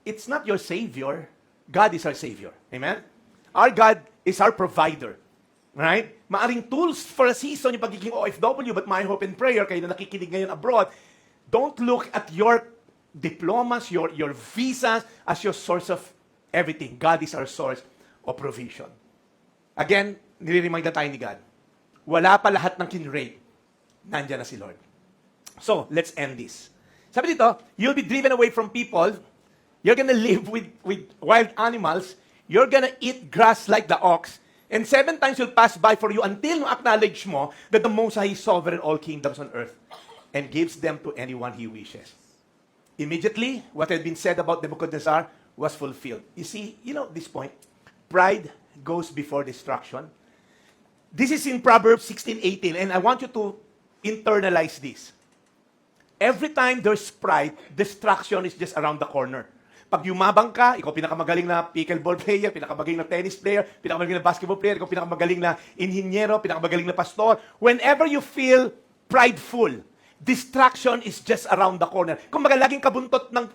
it's not your Savior. God is our Savior. Amen? Our God is our provider. Right? Maaring tools for a season yung pagiging OFW, but my hope and prayer, kayo na nakikinig ngayon abroad, don't look at your diplomas, your visas as your source of everything. God is our source of provision. Again, nire-remind na tayo ni God. Wala pa lahat ng kinrate. Nandiyan na si Lord. So, let's end this. Sabi dito, you'll be driven away from people. You're gonna live with wild animals. You're gonna eat grass like the ox. And 7 times will pass by for you until acknowledge mo that the Most High is sovereign all kingdoms on earth and gives them to anyone He wishes. Immediately, what had been said about Nebuchadnezzar was fulfilled. You see, this point. Pride goes before destruction. This is in Proverbs 16:18, and I want you to internalize this. Every time there's pride, destruction is just around the corner. Pag yumabang ka, ikaw pinakamagaling na pickleball player, pinakamagaling na tennis player, pinakamagaling na basketball player, ikaw pinakamagaling na inhinyero, pinakamagaling na pastor. Whenever you feel prideful, distraction is just around the corner. Kung laging kabuntot ng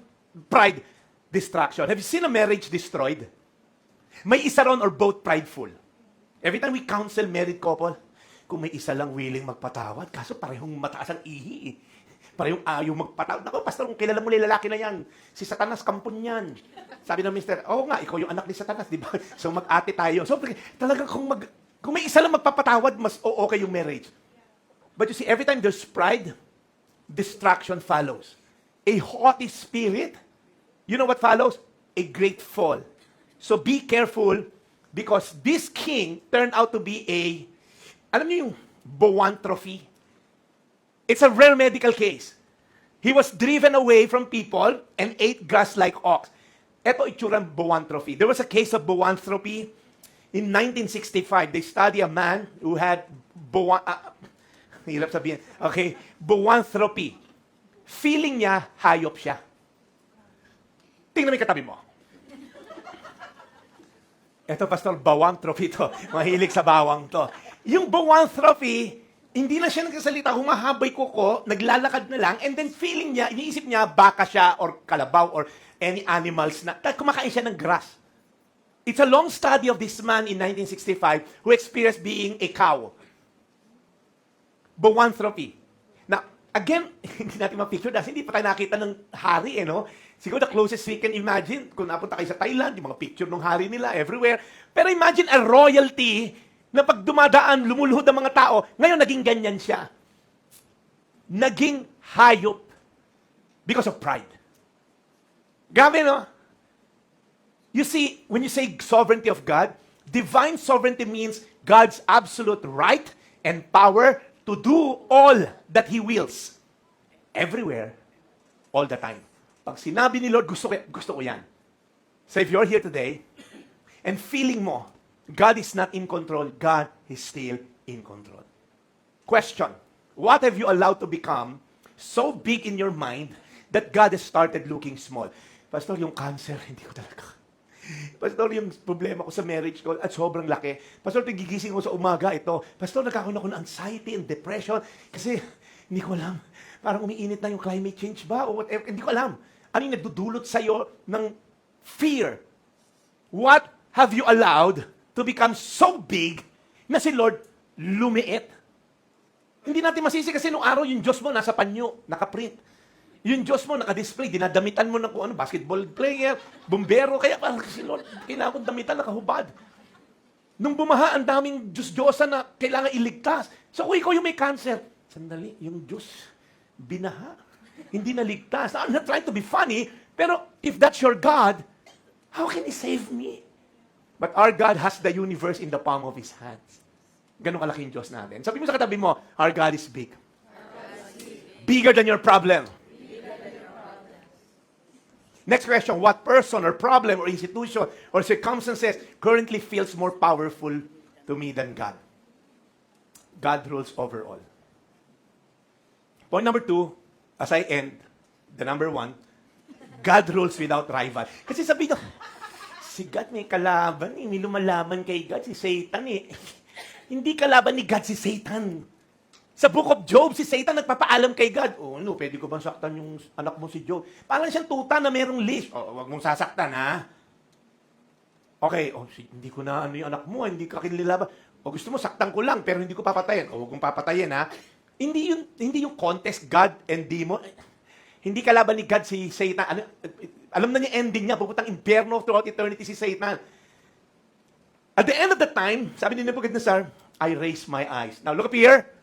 pride, distraction. Have you seen a marriage destroyed? May isa ron or both prideful. Every time we counsel married couple, kung may isa lang willing magpatawad, kaso parehong mataas ang ihi. Parehong ayaw magpatawad. Naku, pastor, kung kilala mo lalaki na yan, si Satanas, kampon yan. Sabi ng mister, nga, ikaw yung anak ni Satanas, di ba? So mag-ate tayo. So talagang kung may isa lang magpapatawad, mas okay yung marriage. But you see, every time there's pride, distraction follows. A haughty spirit, you know what follows? A great fall. So be careful because this king turned out to be alam niyo yung boantrophy? It's a rare medical case. He was driven away from people and ate grass like ox. Ito itsurang boantrophy. There was a case of boanthropy in 1965. They study a man who had hirap sabihin. Okay, boanthropy. Feeling niya, hayop siya. Tingnan mo yung katabi mo. Ito, Pastor, boanthropy to. Mahilig sa bawang to. Yung boanthropy, hindi na siya nagsasalita, humahabay kuko, naglalakad na lang, and then feeling niya, iniisip niya, baka siya, or kalabaw, or any animals na, kumakain siya ng grass. It's a long study of this man in 1965 who experienced being a cow. Boanthropy. Now, again, hindi natin ma-picture dahil hindi pa tayo nakita ng hari, no? Siguro the closest we can imagine, kung napunta kayo sa Thailand, yung mga picture ng hari nila everywhere. Pero imagine a royalty na pag dumadaan, lumuluhod ang mga tao, ngayon naging ganyan siya. Naging hayop because of pride. Grabe, no? You see, when you say sovereignty of God, divine sovereignty means God's absolute right and power to do all that He wills. Everywhere, all the time. Pag sinabi ni Lord, gusto ko yan. So if you're here today, and feeling mo, God is not in control, God is still in control. Question, what have you allowed to become so big in your mind that God has started looking small? Pastor, yung cancer, hindi ko talaga. Pastor, yung problema ko sa marriage ko at sobrang laki. Pastor, gigising ko sa umaga ito. Pastor, nagkakaroon ako ng anxiety and depression kasi hindi ko alam. Parang umiinit na yung climate change ba o whatever. Hindi ko alam. Ano yung nagdudulot sa'yo ng fear? What have you allowed to become so big na si Lord lumiit? Hindi natin masisi kasi nung araw yung Diyos mo nasa panyo, nakaprint. Yung Diyos mo naka-display, dinadamitan mo ng kung ano, basketball player, bumbero, kaya parang si Lord, kailangan kong damitan, nakahubad. Nung bumaha, ang daming Diyos-Diyosan na kailangan iligtas. So, kung ikaw yung may cancer, sandali, yung Diyos, binaha. Hindi naligtas. I'm not trying to be funny, pero if that's your God, how can He save me? But our God has the universe in the palm of His hands. Ganun kalaki yung Diyos natin. Sabi mo sa katabi mo, our God is big. Bigger than your problem. Next question, what person or problem or institution or circumstances currently feels more powerful to me than God? God rules over all. Point number 2, as I end, the number 1, God rules without rival. Kasi sabi ko, si God may kalaban, may lumalaban kay God, si Satan eh. Hindi kalaban ni God si Satan. Sa Book of Job, si Satan nagpapaalam kay God. Oh, ano, pwede ko bang saktan yung anak mo si Job? Parang siyang tuta na merong list. Oh, wag mong sasaktan, ha? Okay, hindi ko na ano yung anak mo, hindi ka kinilalaban. O gusto mo, saktan ko lang, pero hindi ko papatayin. O, wag mong papatayin, ha? Hindi yung contest, God and demon. Hindi kalaban ni God si Satan. Alam na niya ending niya, pupuntang impyerno throughout eternity si Satan. At the end of the time, sabi ni Nebuchadnezzar, I raised my eyes. Now, look up here.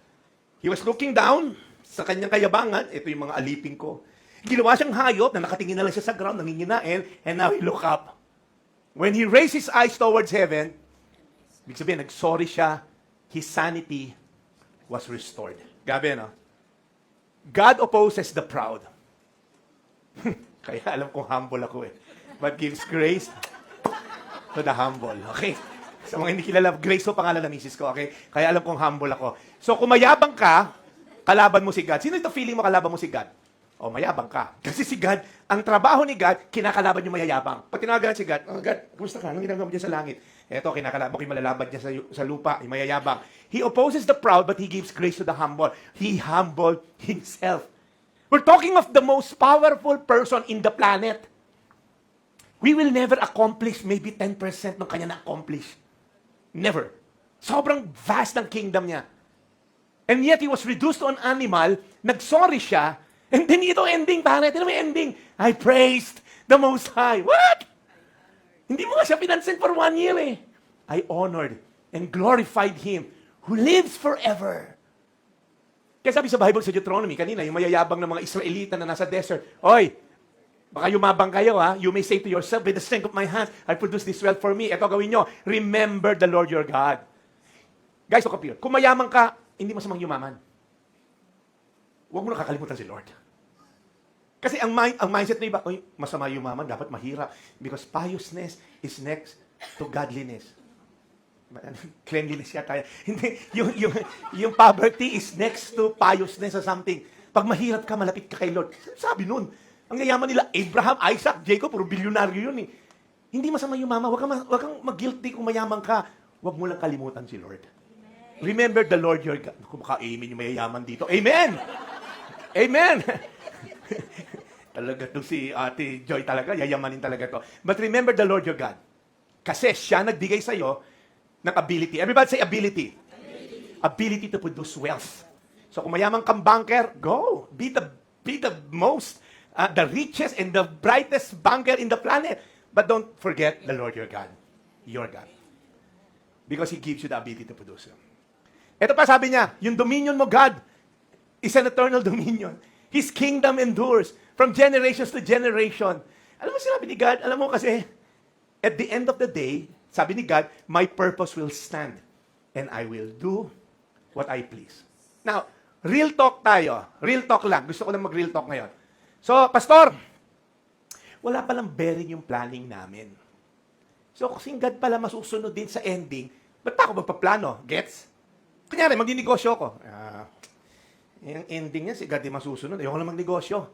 He was looking down sa kanyang kayabangan. Ito yung mga alipin ko. Ginawa siyang hayop na nakatingin na lang siya sa ground, nanginginain, and now he look up. When he raised his eyes towards heaven, ibig sabihin, nag-sorry siya, his sanity was restored. Gabi, no? God opposes the proud. Kaya alam kong humble ako eh. But gives grace to the humble. Okay? Sa mga hindi kilala, Grace po pangalan ng misis ko, okay? Kaya alam kong humble ako. So, kung mayabang ka, kalaban mo si God. Sino ito feeling mo kalaban mo si God? O, mayabang ka. Kasi si God, ang trabaho ni God, kinakalaban yung mayayabang. Pag tinawagan si God, oh God, kumusta ka? Anong ginagawa mo dyan sa langit? Eto, kinakalaban ko yung malalaban dyan sa lupa, yung mayayabang. He opposes the proud, but He gives grace to the humble. He humbled Himself. We're talking of the most powerful person in the planet. We will never accomplish maybe 10% ng kanya na-accomplish. Never. Sobrang vast ng kingdom niya. And yet, He was reduced to an animal, nag-sorry siya, and then ito ending, pare. Ito may ending. I praised the Most High. What? Hindi mo nga siya pinansin for 1 year eh. I honored and glorified Him who lives forever. Kaya sabi sa Bible sa Deuteronomy, kanina, yung mayayabang ng mga Israelita na nasa desert, Oy, baka yumabang kayo, ha? You may say to yourself, by the strength of my hand, I produce this wealth for me. Ito gawin nyo. Remember the Lord your God. Guys, look up here. Kung mayaman ka, hindi masamang yumaman. Huwag mo nakakalimutan si Lord. Kasi ang mindset na iba, masama yumaman, dapat mahirap. Because piousness is next to godliness. Cleanliness yata. Hindi, yung poverty is next to piousness or something. Pag mahirap ka, malapit ka kay Lord. Sabi nun, ang yayaman nila, Abraham, Isaac, Jacob, puro bilyonaryo yun eh. Hindi masama yumaman. Huwag kang mag-guilty kung mayaman ka. Huwag mo lang kalimutan si Lord. Remember the Lord your God. Kung maka-amen yung mayayaman dito. Amen! Amen! Talaga to si Ate Joy talaga. Yayamanin talaga to. But remember the Lord your God. Kasi siya nagbigay sa'yo ng ability. Everybody say ability. Ability to produce wealth. So kung mayaman kang banker, go. Be the most the richest and the brightest banker in the planet. But don't forget the Lord your God. Your God. Because He gives you the ability to produce them. Ito pa sabi niya, yung dominion mo, God, is an eternal dominion. His kingdom endures from generations to generation. Alam mo sinabi ni God, alam mo kasi, at the end of the day, sabi ni God, my purpose will stand and I will do what I please. Now, real talk tayo. Real talk lang. Gusto ko lang mag-real talk ngayon. So, Pastor, wala palang bearing yung planning namin. So, kasing God pala masusunod din sa ending, ba't pa ako magpaplano? Gets? Kunyari, magninegosyo ko. Yung ending niya, si God din masusunod. Ayoko lang magnegosyo.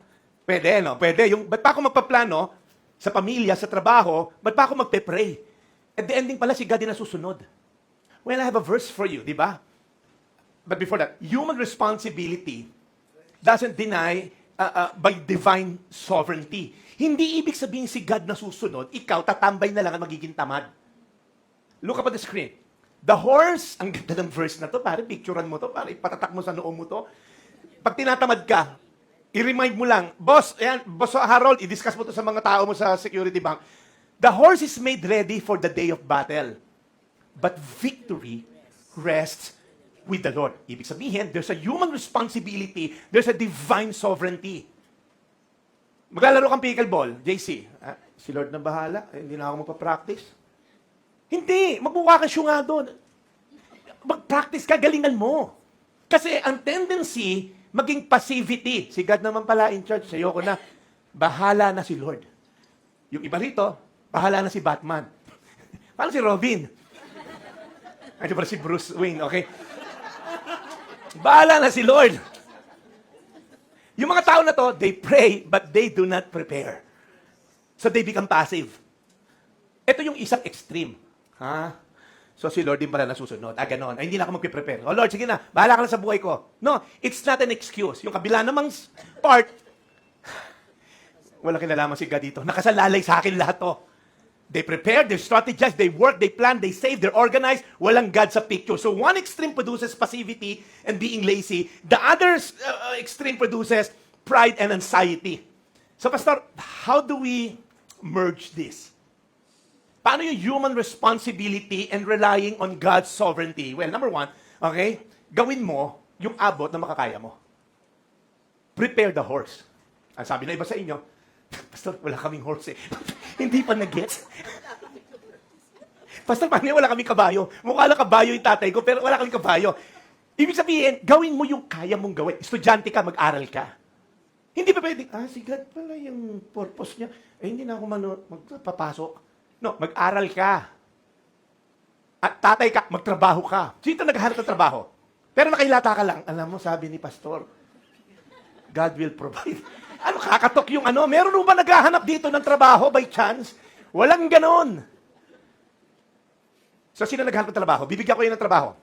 Pwede, no? Pwede. Ba't pa ako magpaplano sa pamilya, sa trabaho, ba't pa ako magpe-pray? At the ending pala, si God din nasusunod. Well, I have a verse for you, di ba? But before that, human responsibility doesn't deny by divine sovereignty. Hindi ibig sabihin si God na susunod, ikaw tatambay na lang at magiging tamad. Look up at the screen. The horse, ang ganda ng verse na to, pare, picturean mo to, pare, ipatatak mo sa noo mo to. Pag tinatamad ka, I-remind mo lang, boss, ayan, boss Harold, i-discuss mo to sa mga tao mo sa security bank. The horse is made ready for the day of battle. But victory rests with the Lord. Ibig sabihin, there's a human responsibility, there's a divine sovereignty. Maglalaro kang pickleball, JC. Si Lord na bahala, hindi na ako magpa-practice. Hindi, magmukha ka siya nga doon. Mag-practice ka, galingan mo. Kasi ang tendency, maging passivity. Si God naman pala in charge, sa'yo ko na. Bahala na si Lord. Yung iba rito, bahala na si Batman. Paano si Robin? Ano ba si Bruce Wayne, okay? Bahala na si Lord. Yung mga tao na to, they pray, but they do not prepare. So they become passive. Ito yung isang extreme. Ha? So si Lord din pala nasusunod. Ganon. Hindi na ako magpe-prepare. Oh Lord, sige na. Bahala ka na sa buhay ko. No, it's not an excuse. Yung kabila namang part, wala kinalaman si God dito. Nakasalalay sa akin lahat to. They prepare, they strategize, they work, they plan, they save, they're organized. Walang God sa picture. So one extreme produces passivity and being lazy. The other extreme produces pride and anxiety. So Pastor, how do we merge this? Paano yung human responsibility and relying on God's sovereignty? Well, number one, okay, gawin mo yung abot na makakaya mo. Prepare the horse. Ang sabi na iba sa inyo, Pastor, wala kaming horse eh. Hindi pa nag-gets. Pastor, paano wala kaming kabayo? Mukha lang kabayo yung tatay ko, pero wala kaming kabayo. Ibig sabihin, gawin mo yung kaya mong gawin. Estudyante ka, mag-aral ka. Hindi pa pwedeng, si God pala yung purpose niya. Hindi na ako magpapasok. No, mag-aral ka. At tatay ka, magtrabaho ka. Sino naghahanap ng trabaho? Pero nakahilata ka lang. Alam mo, sabi ni Pastor, God will provide. Ano, kakatok yung ano? Meron ba naghahanap dito ng trabaho by chance? Walang ganon. So, sino naghahanap ng trabaho? Bibigyan ko yun ng trabaho.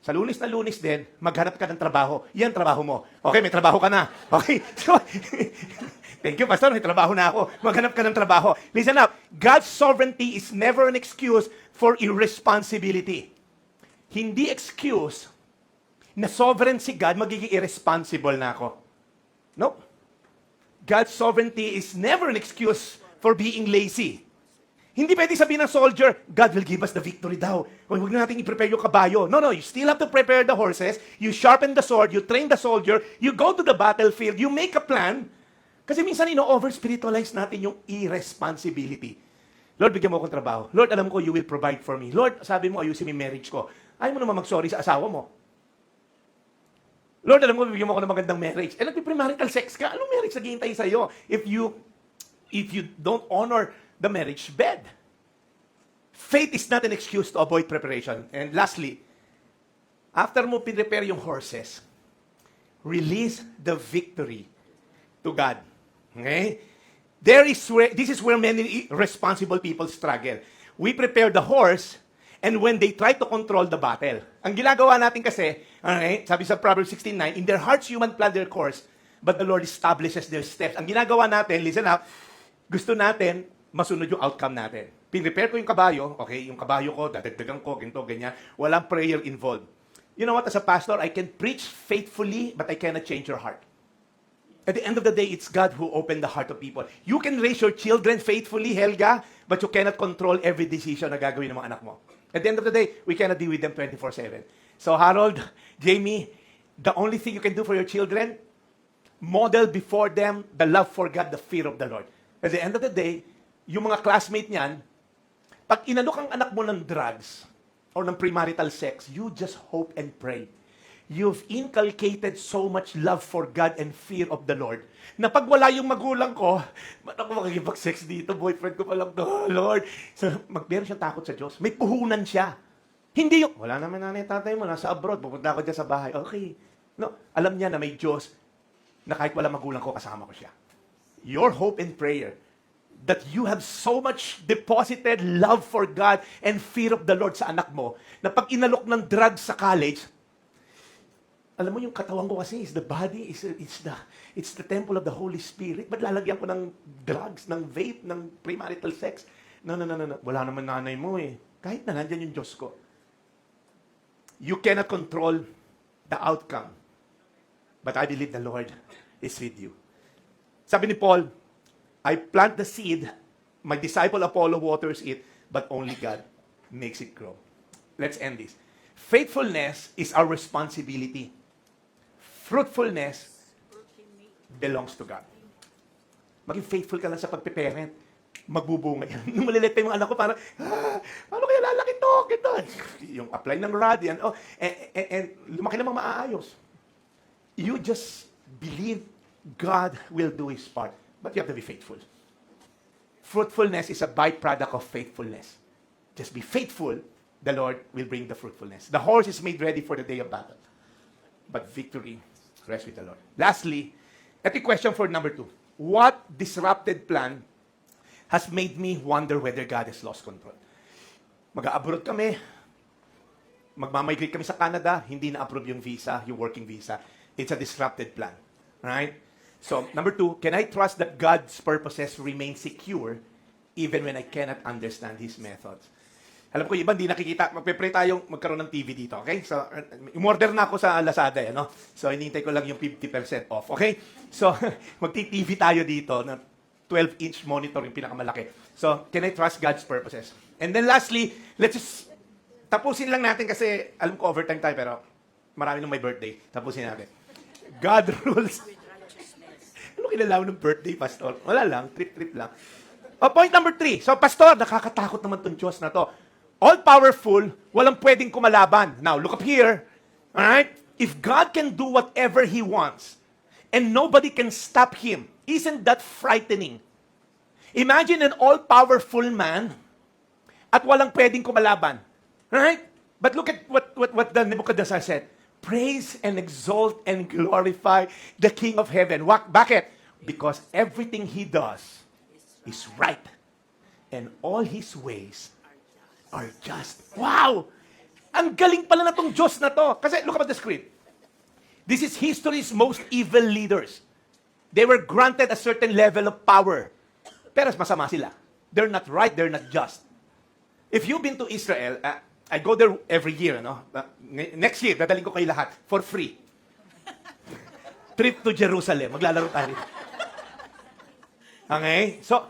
Sa lunes na lunes din, maghanap ka ng trabaho. Yan trabaho mo. Okay, may trabaho ka na. Okay? So, thank you, Pastor. May trabaho na ako. Maghanap ka ng trabaho. Listen up. God's sovereignty is never an excuse for irresponsibility. Hindi excuse na sovereign si God, magiging irresponsible na ako. No. God's sovereignty is never an excuse for being lazy. Hindi pwede sabihin ng soldier, God will give us the victory daw. Huwag na natin i-prepare yung kabayo. No, you still have to prepare the horses, you sharpen the sword, you train the soldier, you go to the battlefield, you make a plan. Kasi minsan over-spiritualize natin yung irresponsibility. Lord, bigyan mo akong trabaho. Lord, alam ko you will provide for me. Lord, sabi mo, ayusin mo yung marriage ko. Ayaw mo naman mag-sorry sa asawa mo. Lord, alam mo, bibigyan mo ako ng magandang marriage. Nagpi-premarital sex ka. Anong marriage naghihintay sa'yo if you don't honor the marriage bed? Faith is not an excuse to avoid preparation. And lastly, after mo prepare yung horses, release the victory to God. Okay? This is where many responsible people struggle. We prepare the horse, and when they try to control the battle. Ang ginagawa natin kasi, okay, sabi sa Proverbs 16:9, in their hearts human plan their course, but the Lord establishes their steps. Ang ginagawa natin, listen up, gusto natin masunod yung outcome natin. Pinrepare ko yung kabayo, okay, yung kabayo ko, dadagdagan ko, ganito, ganyan. Walang prayer involved. You know what, as a pastor, I can preach faithfully, but I cannot change your heart. At the end of the day, it's God who opened the heart of people. You can raise your children faithfully, Helga, but you cannot control every decision na gagawin ng mga anak mo. At the end of the day, we cannot deal with them 24/7. So Harold, Jamie, the only thing you can do for your children, model before them the love for God, the fear of the Lord. At the end of the day, yung mga classmate niyan, pag inalok ang anak mo ng drugs or ng premarital sex, you just hope and pray. You've inculcated so much love for God and fear of the Lord na pag wala yung magulang ko, ba't ako makikipag-sex dito? Boyfriend ko pa lang to, Lord. So, meron siyang takot sa Diyos. May puhunan siya. Hindi yung, wala naman nanay tatay mo, nasa abroad, pupunta ako dyan sa bahay. Okay. No, alam niya na may Diyos na kahit wala magulang ko, kasama ko siya. Your hope and prayer that you have so much deposited love for God and fear of the Lord sa anak mo na pag inalok ng drugs sa college, alam mo yung katawan ko kasi is the body, it's the temple of the Holy Spirit. Ba't lalagyan ko ng drugs, ng vape, ng premarital sex? No. Wala naman nanay mo eh. Kahit na nandyan yung Diyos ko. You cannot control the outcome. But I believe the Lord is with you. Sabi ni Paul, I plant the seed, my disciple Apollo waters it, but only God makes it grow. Let's end this. Faithfulness is our responsibility. Fruitfulness belongs to God. Maging faithful ka lang sa pagpe-parent. Magbubunga yan. Nung malilit pa yung anak ko, parang, paano kaya lalaki to? Ganito. Yung apply ng rod, yan. Oh, and lumaki namang maaayos. You just believe God will do His part. But you have to be faithful. Fruitfulness is a byproduct of faithfulness. Just be faithful, the Lord will bring the fruitfulness. The horse is made ready for the day of battle. But victory rests with the Lord. Lastly, ito yung question for number 2. What disrupted plan has made me wonder whether God has lost control? Mag-abroad kami, magmamigrate kami sa Canada, hindi na-approve yung visa, yung working visa. It's a disrupted plan. Right? So, number 2, can I trust that God's purposes remain secure even when I cannot understand His methods? Alam ko, iba hindi nakikita. Magpe-pray tayong magkaroon ng TV dito, okay? So, umorder na ako sa Lazada, no? So, hinihintay ko lang yung 50% off, okay? So, magti-TV tayo dito na 12-inch monitor yung pinakamalaki. So, can I trust God's purposes? And then lastly, let's just tapusin lang natin kasi alam ko overtime tayo pero marami nung may birthday. Tapusin natin. God rules. Ano kinalaw ng birthday, Pastor? Wala lang, trip-trip lang. Point number 3. So, Pastor, nakakatakot naman tong Diyos na to. All-powerful, walang pwedeng kumalaban. Now, look up here. Alright? If God can do whatever He wants, and nobody can stop Him, isn't that frightening? Imagine an all-powerful man at walang pwedeng kumalaban. Right? But look at what the Nebuchadnezzar said. Praise and exalt and glorify the King of Heaven. Bakit? Because everything He does is right. And all His ways are just. Wow! Ang galing pala na tong Diyos na to. Kasi look at the screen. This is history's most evil leaders. They were granted a certain level of power. Pero masama sila. They're not right, they're not just. If you've been to Israel, I go there every year, no? Next year, dadaling ko kayo lahat for free. Trip to Jerusalem. Maglalaro tayo. Okay? So,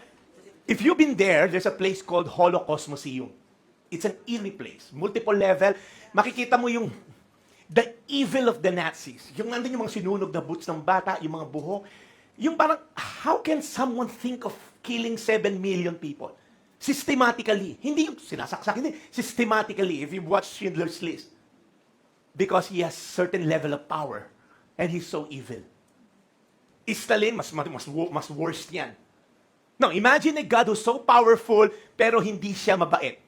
if you've been there, there's a place called Holocaust Museum. It's an eerie place. Multiple level. Makikita mo yung the evil of the Nazis. Yung nandun yung mga sinunog na boots ng bata, yung mga buhok. Yung parang, how can someone think of killing 7 million people? Systematically. Hindi yung sinasaksak, hindi. Systematically, if you watch Schindler's List. Because he has certain level of power. And he's so evil. Stalin, mas worse yan. Now, imagine a God who's so powerful, pero hindi siya mabait.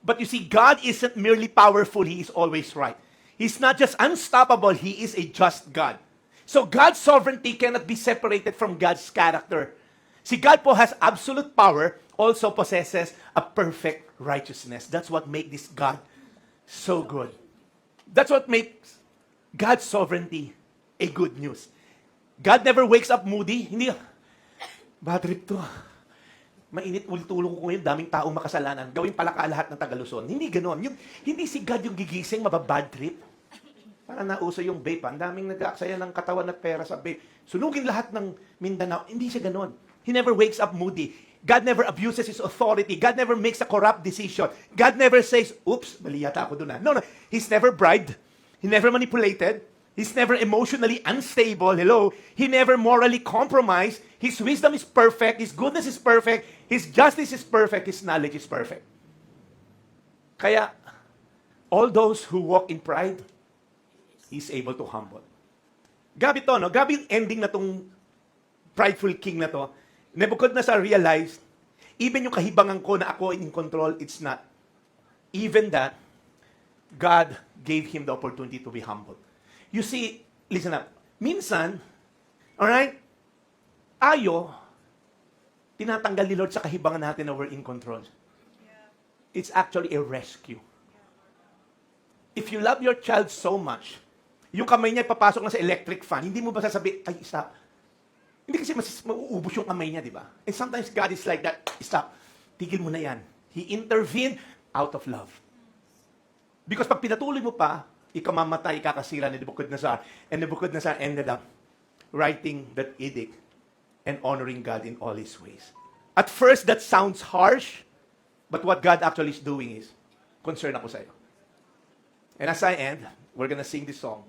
But you see, God isn't merely powerful, He is always right. He's not just unstoppable, He is a just God. So God's sovereignty cannot be separated from God's character. See, God po has absolute power, also possesses a perfect righteousness. That's what makes this God so good. That's what makes God's sovereignty a good news. God never wakes up moody. Hindi, bad trip to. Mainit ulit-ulo ko ngayon, daming taong makasalanan. Gawin pala ka lahat ng Taga-Luzon. Hindi ganon. Hindi si God yung gigising, mababad trip. Parang nauso yung vape. Ang daming nag-aaksaya ng katawan at pera sa vape. Sunugin lahat ng Mindanao. Hindi siya ganon. He never wakes up moody. God never abuses His authority. God never makes a corrupt decision. God never says, oops, mali yata ako doon. No. He's never bribed. He never manipulated. He's never emotionally unstable. Hello. He never morally compromised. His wisdom is perfect. His goodness is perfect. His justice is perfect. His knowledge is perfect. Kaya, all those who walk in pride, He's able to humble. Gabi to, no? Gabi yung ending na tong prideful king na to. Nebuchadnezzar realized, even yung kahibangan ko na ako in control, it's not. Even that, God gave him the opportunity to be humble. You see, listen up. Minsan, alright, tinatanggal ni Lord sa kahibangan natin na we're in control. It's actually a rescue. If you love your child so much, yung kamay niya papasok na sa electric fan, hindi mo ba sasabihin, ay, stop. Hindi kasi mauubos yung kamay niya, di ba? And sometimes God is like that, stop. Tigil mo na yan. He intervened out of love. Because pag pinatuloy mo pa, ikamamatay, ikakasira ni Nebuchadnezzar. And Nebuchadnezzar ended up writing that edict and honoring God in all His ways. At first, that sounds harsh, but what God actually is doing is, concerned ako sa'yo. And as I end, we're gonna sing this song.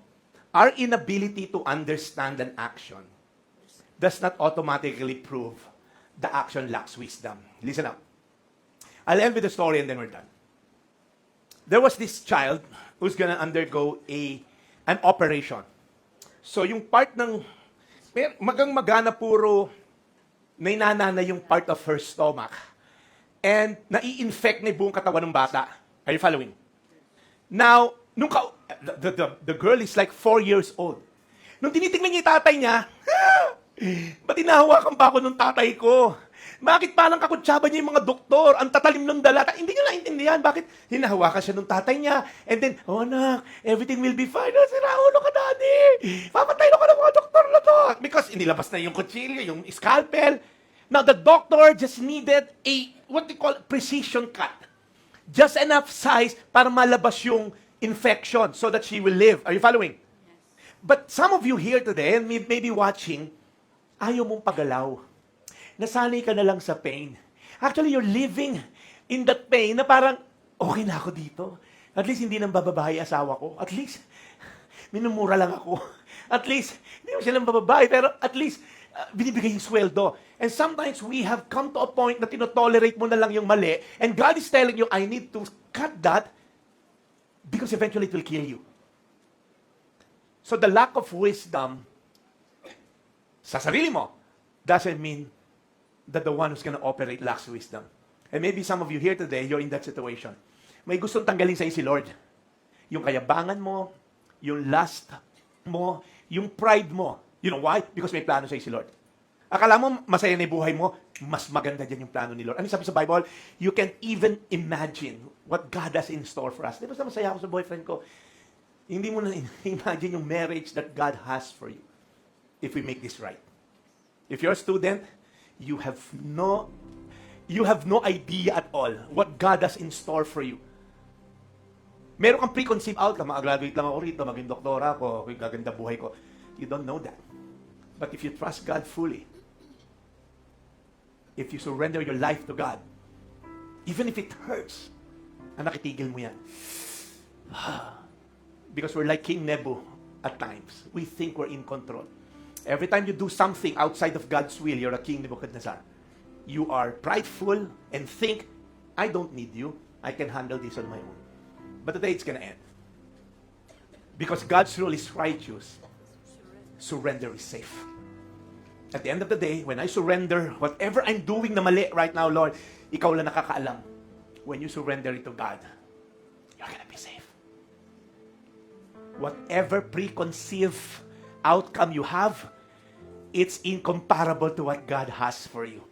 Our inability to understand an action does not automatically prove the action lacks wisdom. Listen up. I'll end with the story and then we're done. There was this child who's gonna undergo an operation. So yung part ng, magang-magana puro, nainana yung part of her stomach. And nai-infect na yung buong katawan ng bata. Are you following? Now, the girl is like 4 years old. Nung tinitingnan niya yung tatay niya, ba't hinahawakan pa ako ng tatay ko? Bakit parang kakutsaba niya yung mga doktor? Ang tatalim ng dalata. Hindi niya naintindihan. Bakit hinahawakan siya ng tatay niya? And then, oh anak, everything will be fine. Siraulo ka, daddy. Papatay na ka ng mga doktor na to. Because inilabas na yung kutsilyo, yung scalpel. Now, the doctor just needed what they call precision cut. Just enough size para malabas yung infection so that she will live. Are you following? But some of you here today, and maybe watching, ayaw mong pagalaw. Nasanay ka na lang sa pain. Actually, you're living in that pain na parang, okay na ako dito. At least hindi nang bababae asawa ko. At least, minumura lang ako. At least, hindi mo silang bababae, pero at least, binibigay yung sweldo. And sometimes we have come to a point na tinotolerate mo na lang yung mali, and God is telling you, I need to cut that because eventually it will kill you. So the lack of wisdom sa sarili mo doesn't mean that the one who's going to operate lacks wisdom. And maybe some of you here today, you're in that situation. May gustong tanggalin sa'yo si Lord. Yung kayabangan mo, yung lust mo, yung pride mo. You know why? Because may plano sa'yo si Lord. Akala mo masaya na yung buhay mo, mas maganda dyan yung plano ni Lord. Ano sabi sa Bible? You can't even imagine what God has in store for us. Di ba masaya ako sa boyfriend ko? Hindi mo na imagine yung marriage that God has for you if we make this right. If you're a student, you have no idea at all what God has in store for you. Meron kang preconceived outcome, mag-graduate lang ako rito, maging doktora ako, gaganda buhay ko. You don't know that. But if you trust God fully, if you surrender your life to God, even if it hurts, nakitigil mo yan. Because we're like King Nebu at times. We think we're in control. Every time you do something outside of God's will, you're a King Nebuchadnezzar. You are prideful and think, I don't need you. I can handle this on my own. But today it's gonna end. Because God's rule is righteous. Surrender is safe. At the end of the day, when I surrender, whatever I'm doing na mali right now, Lord, ikaw lang nakakaalam. When you surrender it to God, you're gonna be safe. Whatever preconceived outcome you have, it's incomparable to what God has for you.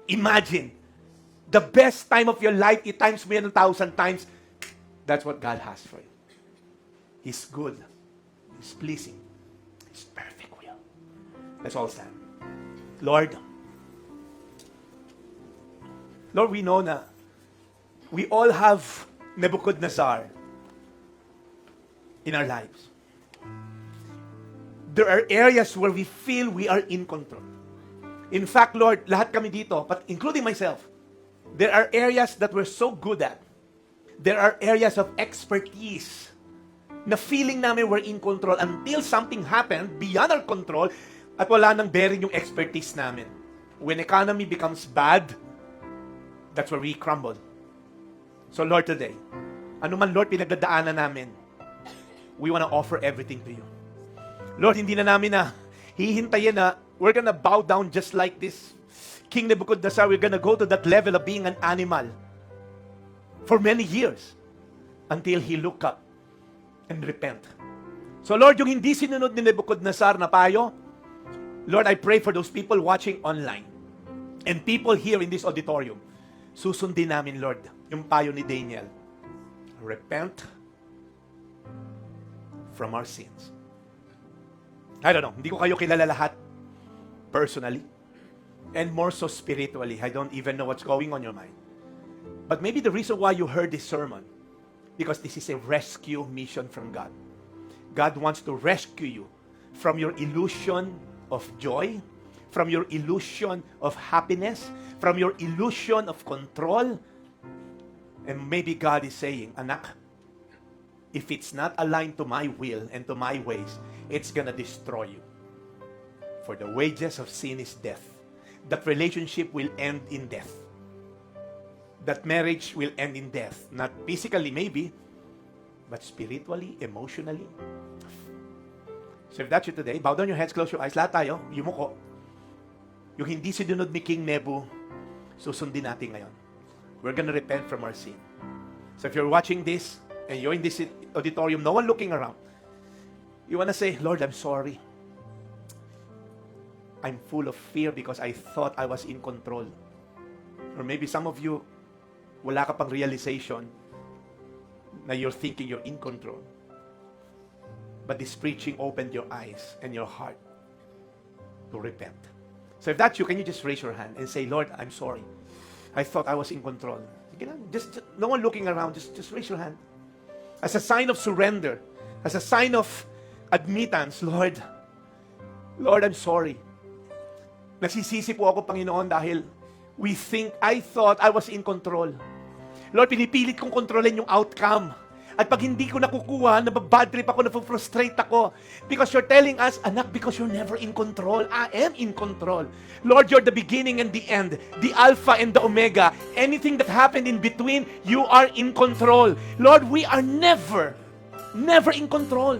Imagine, the best time of your life, times mo yan 1,000 times, that's what God has for you. He's good. He's pleasing. His perfect will. Let's all stand. Lord, we know na we all have Nebuchadnezzar in our lives. There are areas where we feel we are in control. In fact, Lord, lahat kami dito, but including myself, there are areas that we're so good at. There are areas of expertise na feeling namin we're in control until something happened beyond our control at wala nang bearing yung expertise namin. When economy becomes bad, that's where we crumble. So Lord, today, ano man Lord pinagdadaanan namin, we want to offer everything to you. Lord, hindi na namin na hihintayin na we're gonna bow down just like this King Nebuchadnezzar. We're gonna go to that level of being an animal for many years until he look up and repent. So Lord, yung hindi sinunod ni Nebuchadnezzar na payo, Lord, I pray for those people watching online and people here in this auditorium. Susundin namin, Lord, yung payo ni Daniel. Repent from our sins. I don't know, hindi ko kayo kilala lahat personally and more so spiritually. I don't even know what's going on in your mind. But maybe the reason why you heard this sermon, because this is a rescue mission from God. God wants to rescue you from your illusion of joy, from your illusion of happiness, from your illusion of control. And maybe God is saying, anak, if it's not aligned to my will and to my ways, it's gonna destroy you. For the wages of sin is death. That relationship will end in death. That marriage will end in death. Not physically maybe, but spiritually, emotionally. So if that's you today, bow down your heads, close your eyes. Lahat tayo, yumuko. Yung hindi sinunod ni King Nebu, susundin natin ngayon. We're gonna repent from our sin. So if you're watching this, and you're in this auditorium, no one looking around, you wanna say, Lord, I'm sorry. I'm full of fear because I thought I was in control. Or maybe some of you, wala ka pang realization na you're thinking you're in control. But this preaching opened your eyes and your heart to repent. So if that's you, can you just raise your hand and say, Lord, I'm sorry. I thought I was in control. Just no one looking around, just raise your hand. As a sign of surrender, as a sign of admittance, Lord, I'm sorry. Nagsisisi po ako, Panginoon, dahil I thought I was in control. Lord, pinipilit kong kontrolin yung outcome. At pag hindi ko nakukuha, nababad trip ako, napufrustrate ako. Because you're telling us, anak, because you're never in control. I am in control. Lord, you're the beginning and the end, the Alpha and the Omega. Anything that happened in between, you are in control. Lord, we are never in control.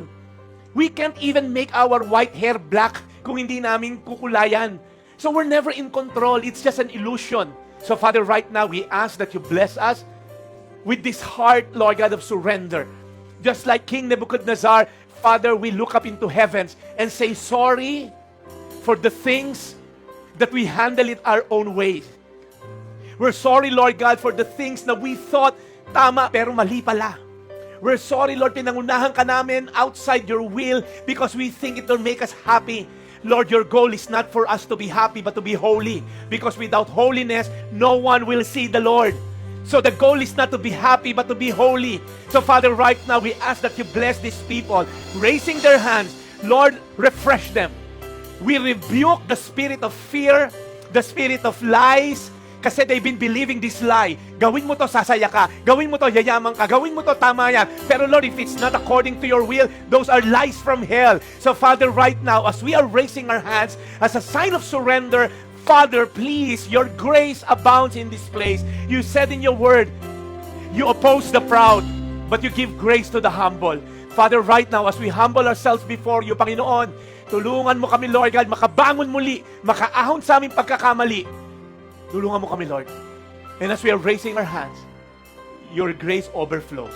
We can't even make our white hair black kung hindi namin kukulayan. So we're never in control. It's just an illusion. So Father, right now, we ask that you bless us with this heart, Lord God, of surrender. Just like King Nebuchadnezzar, Father, we look up into heavens and say sorry for the things that we handle it our own ways. We're sorry, Lord God, for the things na we thought tama pero mali pala. We're sorry, Lord, pinangunahan ka namin outside your will because we think it will make us happy. Lord, your goal is not for us to be happy but to be holy, because without holiness, no one will see the Lord. So the goal is not to be happy but to be holy. So Father, right now we ask that you bless these people raising their hands. Lord, refresh them. We rebuke the spirit of fear, the spirit of lies, kasi they've been believing this lie. Gawin mo to, sasaya ka. Gawin mo to, yayaman ka. Gawin mo to, tama yan. Pero Lord, if it's not according to your will, those are lies from hell. So Father, right now, as we are raising our hands as a sign of surrender, Father, please, your grace abounds in this place. You said in your word, you oppose the proud, but you give grace to the humble. Father, right now, as we humble ourselves before you, Panginoon, tulungan mo kami, Lord God, makabangon muli, makaahon sa aming pagkakamali. Tulungan mo kami, Lord. And as we are raising our hands, your grace overflows.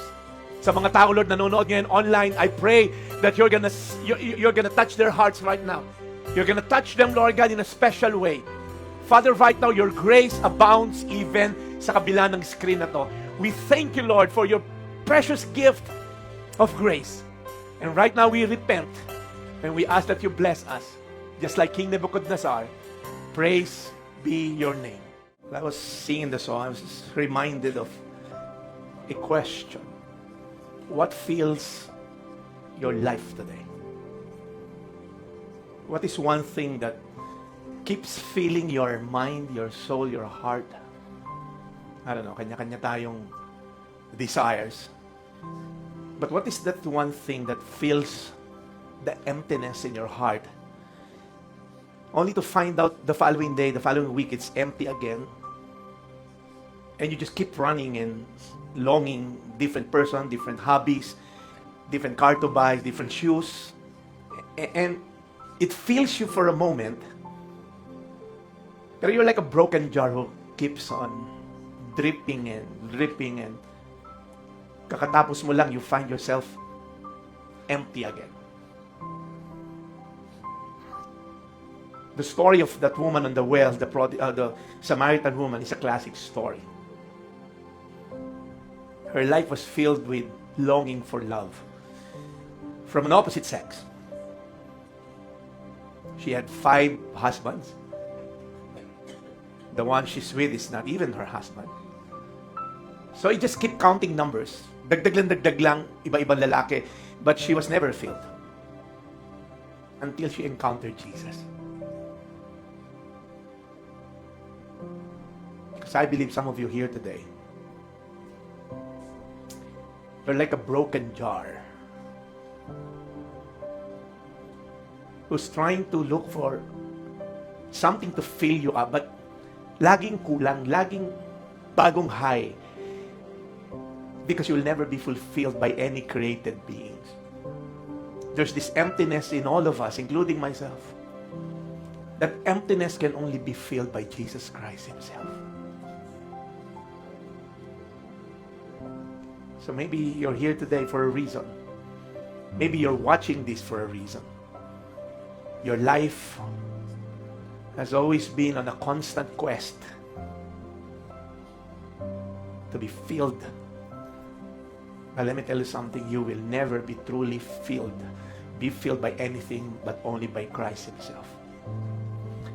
Sa mga tao, Lord, nanonood ngayon online, I pray that you're gonna touch their hearts right now. You're gonna touch them, Lord God, in a special way. Father, right now, your grace abounds even sa kabila ng screen na to. We thank you, Lord, for your precious gift of grace. And right now, we repent. And we ask that you bless us. Just like King Nebuchadnezzar. Praise be your name. When I was singing the song, I was just reminded of a question. What fills your life today? What is one thing that keeps filling your mind, your soul, your heart? I don't know, kanya-kanya tayong desires. But what is that one thing that fills the emptiness in your heart? Only to find out the following day, the following week, it's empty again. And you just keep running and longing, different person, different hobbies, different car to buy, different shoes. And it fills you for a moment. But you're like a broken jar who keeps on dripping and dripping, and kakatapos mo lang, you find yourself empty again. The story of that woman on the well, the Samaritan woman, is a classic story. Her life was filled with longing for love from an opposite sex. She had 5 husbands. The one she's with is not even her husband. So you just keep counting numbers. Dagdag lang, iba-ibang lalaki. But she was never filled. until she encountered Jesus. Because I believe some of you here today, you're like a broken jar who's trying to look for something to fill you up, but laging kulang, laging bagong high, because you'll never be fulfilled by any created beings. There's this emptiness in all of us, including myself. That emptiness can only be filled by Jesus Christ Himself. So maybe you're here today for a reason. Maybe you're watching this for a reason. Your life has always been on a constant quest to be filled. But let me tell you something, you will never be truly be filled by anything but only by Christ Himself.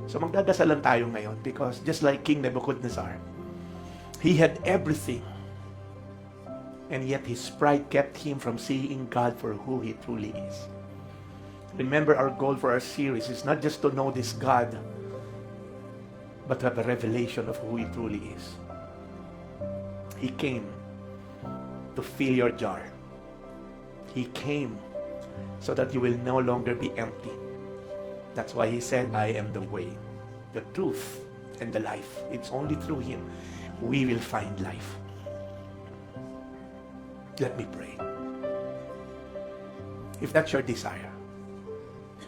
So magdadasalan tayo ngayon, because just like King Nebuchadnezzar, he had everything, and yet his pride kept him from seeing God for who He truly is. Remember, our goal for our series is not just to know this God, but to have a revelation of who He truly is. He came to fill your jar. He came so that you will no longer be empty. That's why He said, I am the way, the truth, and the life. It's only through Him we will find life. Let me pray. If that's your desire,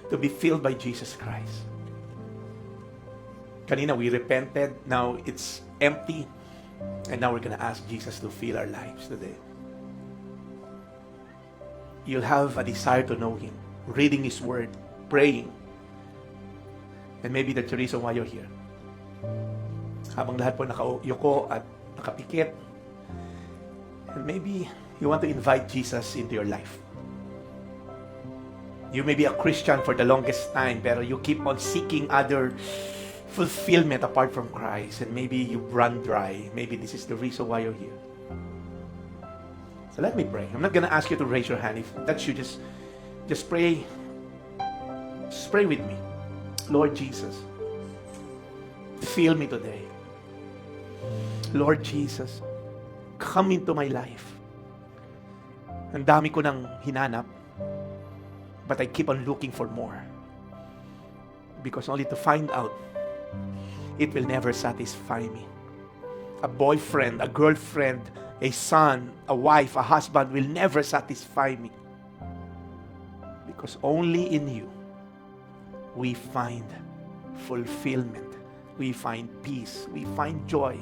to be filled by Jesus Christ. Kanina we repented, now it's empty, and now we're going to ask Jesus to fill our lives today. You'll have a desire to know Him, reading His Word, praying. And maybe that's the reason why you're here. Habang lahat po nakayuko at nakapikit, and maybe you want to invite Jesus into your life. You may be a Christian for the longest time, pero you keep on seeking other fulfillment apart from Christ, and maybe you run dry. Maybe this is the reason why you're here. So let me pray. I'm not gonna ask you to raise your hand. If that's you, just pray. Just pray with me. Lord Jesus, fill me today. Lord Jesus, come into my life. Ang dami ko nang hinanap, but I keep on looking for more. Because only to find out, it will never satisfy me. A boyfriend, a girlfriend, a son, a wife, a husband will never satisfy me. Because only in You, we find fulfillment. We find peace. We find joy.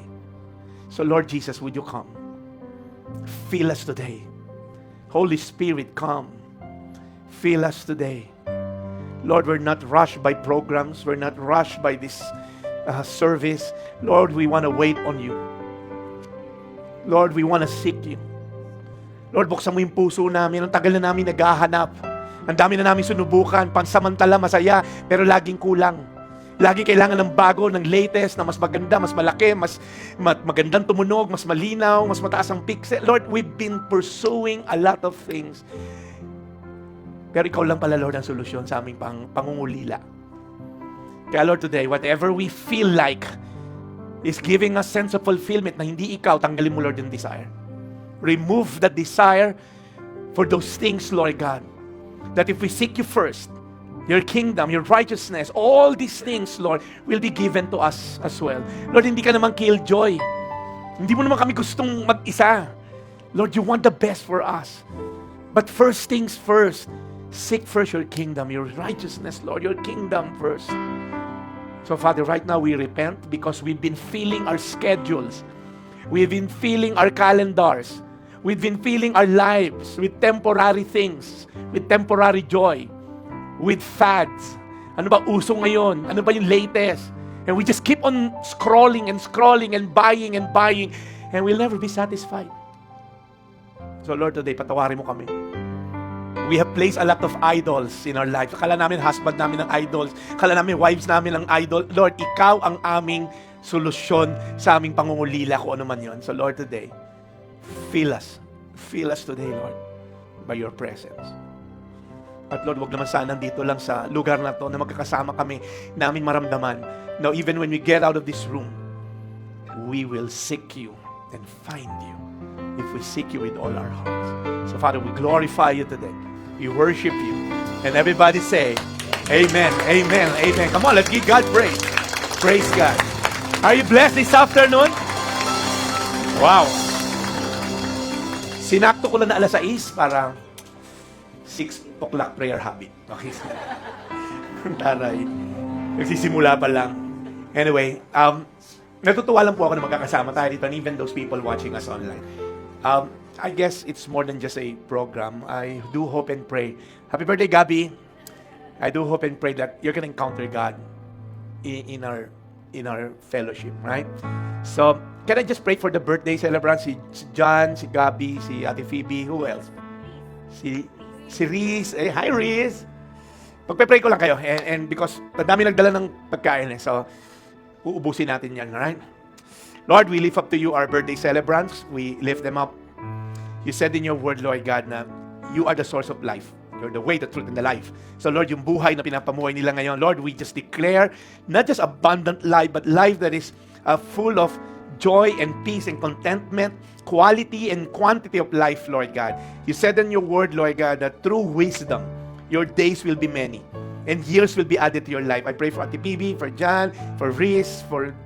So Lord Jesus, would You come? Fill us today. Holy Spirit, come. Fill us today. Lord, we're not rushed by programs. We're not rushed by this service. Lord, we want to wait on You. Lord, we want to seek You. Lord, buksan mo yung puso namin. Ang tagal na namin naghahanap. Ang dami na namin sinubukan. Pansamantala, masaya, pero laging kulang. Lagi kailangan ng bago, ng latest, na mas maganda, mas malaki, mas magandang tumunog, mas malinaw, mas mataas ang pixel. Lord, we've been pursuing a lot of things. Pero Ikaw lang pala, Lord, ang solusyon sa aming pangungulila. Kaya Lord, today, whatever we feel like is giving us sense of fulfillment na hindi Ikaw, tanggalin mo, Lord, yung desire. Remove the desire for those things, Lord God. That if we seek You first, Your kingdom, Your righteousness, all these things, Lord, will be given to us as well. Lord, hindi Ka naman killjoy. Hindi mo naman kami gustong mag-isa. Lord, You want the best for us. But first things first, seek first Your kingdom, Your righteousness, Lord, Your kingdom first. So, Father, right now we repent because we've been filling our schedules. We've been filling our calendars. We've been filling our lives with temporary things, with temporary joy, with fads. Ano ba uso ngayon? Ano ba yung latest? And we just keep on scrolling and scrolling and buying, and we'll never be satisfied. So Lord, today, patawarin mo kami. We have placed a lot of idols in our life. Akala namin husband namin ng idols. Akala namin wives namin ng idol. Lord, Ikaw ang aming solusyon sa aming pangungulila, kung ano man yun. So Lord, today, fill us. Fill us today, Lord, by Your presence. At Lord, wag naman sana dito lang sa lugar na to na magkakasama kami, namin maramdaman. Now, even when we get out of this room, we will seek you and find you if we seek you with all our hearts. So, Father, we glorify you today. We worship you. And everybody say, Amen, Amen, Amen. Come on, let's give God praise. Praise God. Are you blessed this afternoon? Wow. Sinakto ko lang na alas 6 para 6 o'clock prayer habit. Okay. Taray. Nagsisimula pa lang. Anyway, natutuwa lang po ako na magkakasama tayo dito and even those people watching us online. I guess it's more than just a program. I do hope and pray. Happy birthday, Gabby. I do hope and pray that you're gonna encounter God in our fellowship, right? So, can I just pray for the birthday celebrants? Si John, si Gabby, si Ate Phoebe, who else? Si Riz. Hi, Riz. Pagpe-pray ko lang kayo. And because madami nagdala ng pagkain. So, uubusin natin yan, right? Lord, we lift up to you our birthday celebrants. We lift them up. You said in your word, Lord God, na you are the source of life. You're the way, the truth, and the life. So Lord, yung buhay na pinapamuhay nila ngayon, Lord, we just declare not just abundant life, but life that is full of joy and peace and contentment, quality and quantity of life, Lord God. You said in your word, Lord God, that through wisdom, your days will be many and years will be added to your life. I pray for Ate Bibi, for John, for Riz, for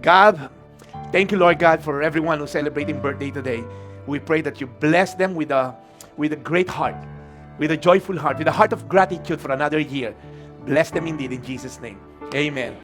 Gab. Thank you, Lord God, for everyone who's celebrating birthday today. We pray that you bless them with a great heart, with a joyful heart, with a heart of gratitude for another year. Bless them indeed in Jesus' name. Amen.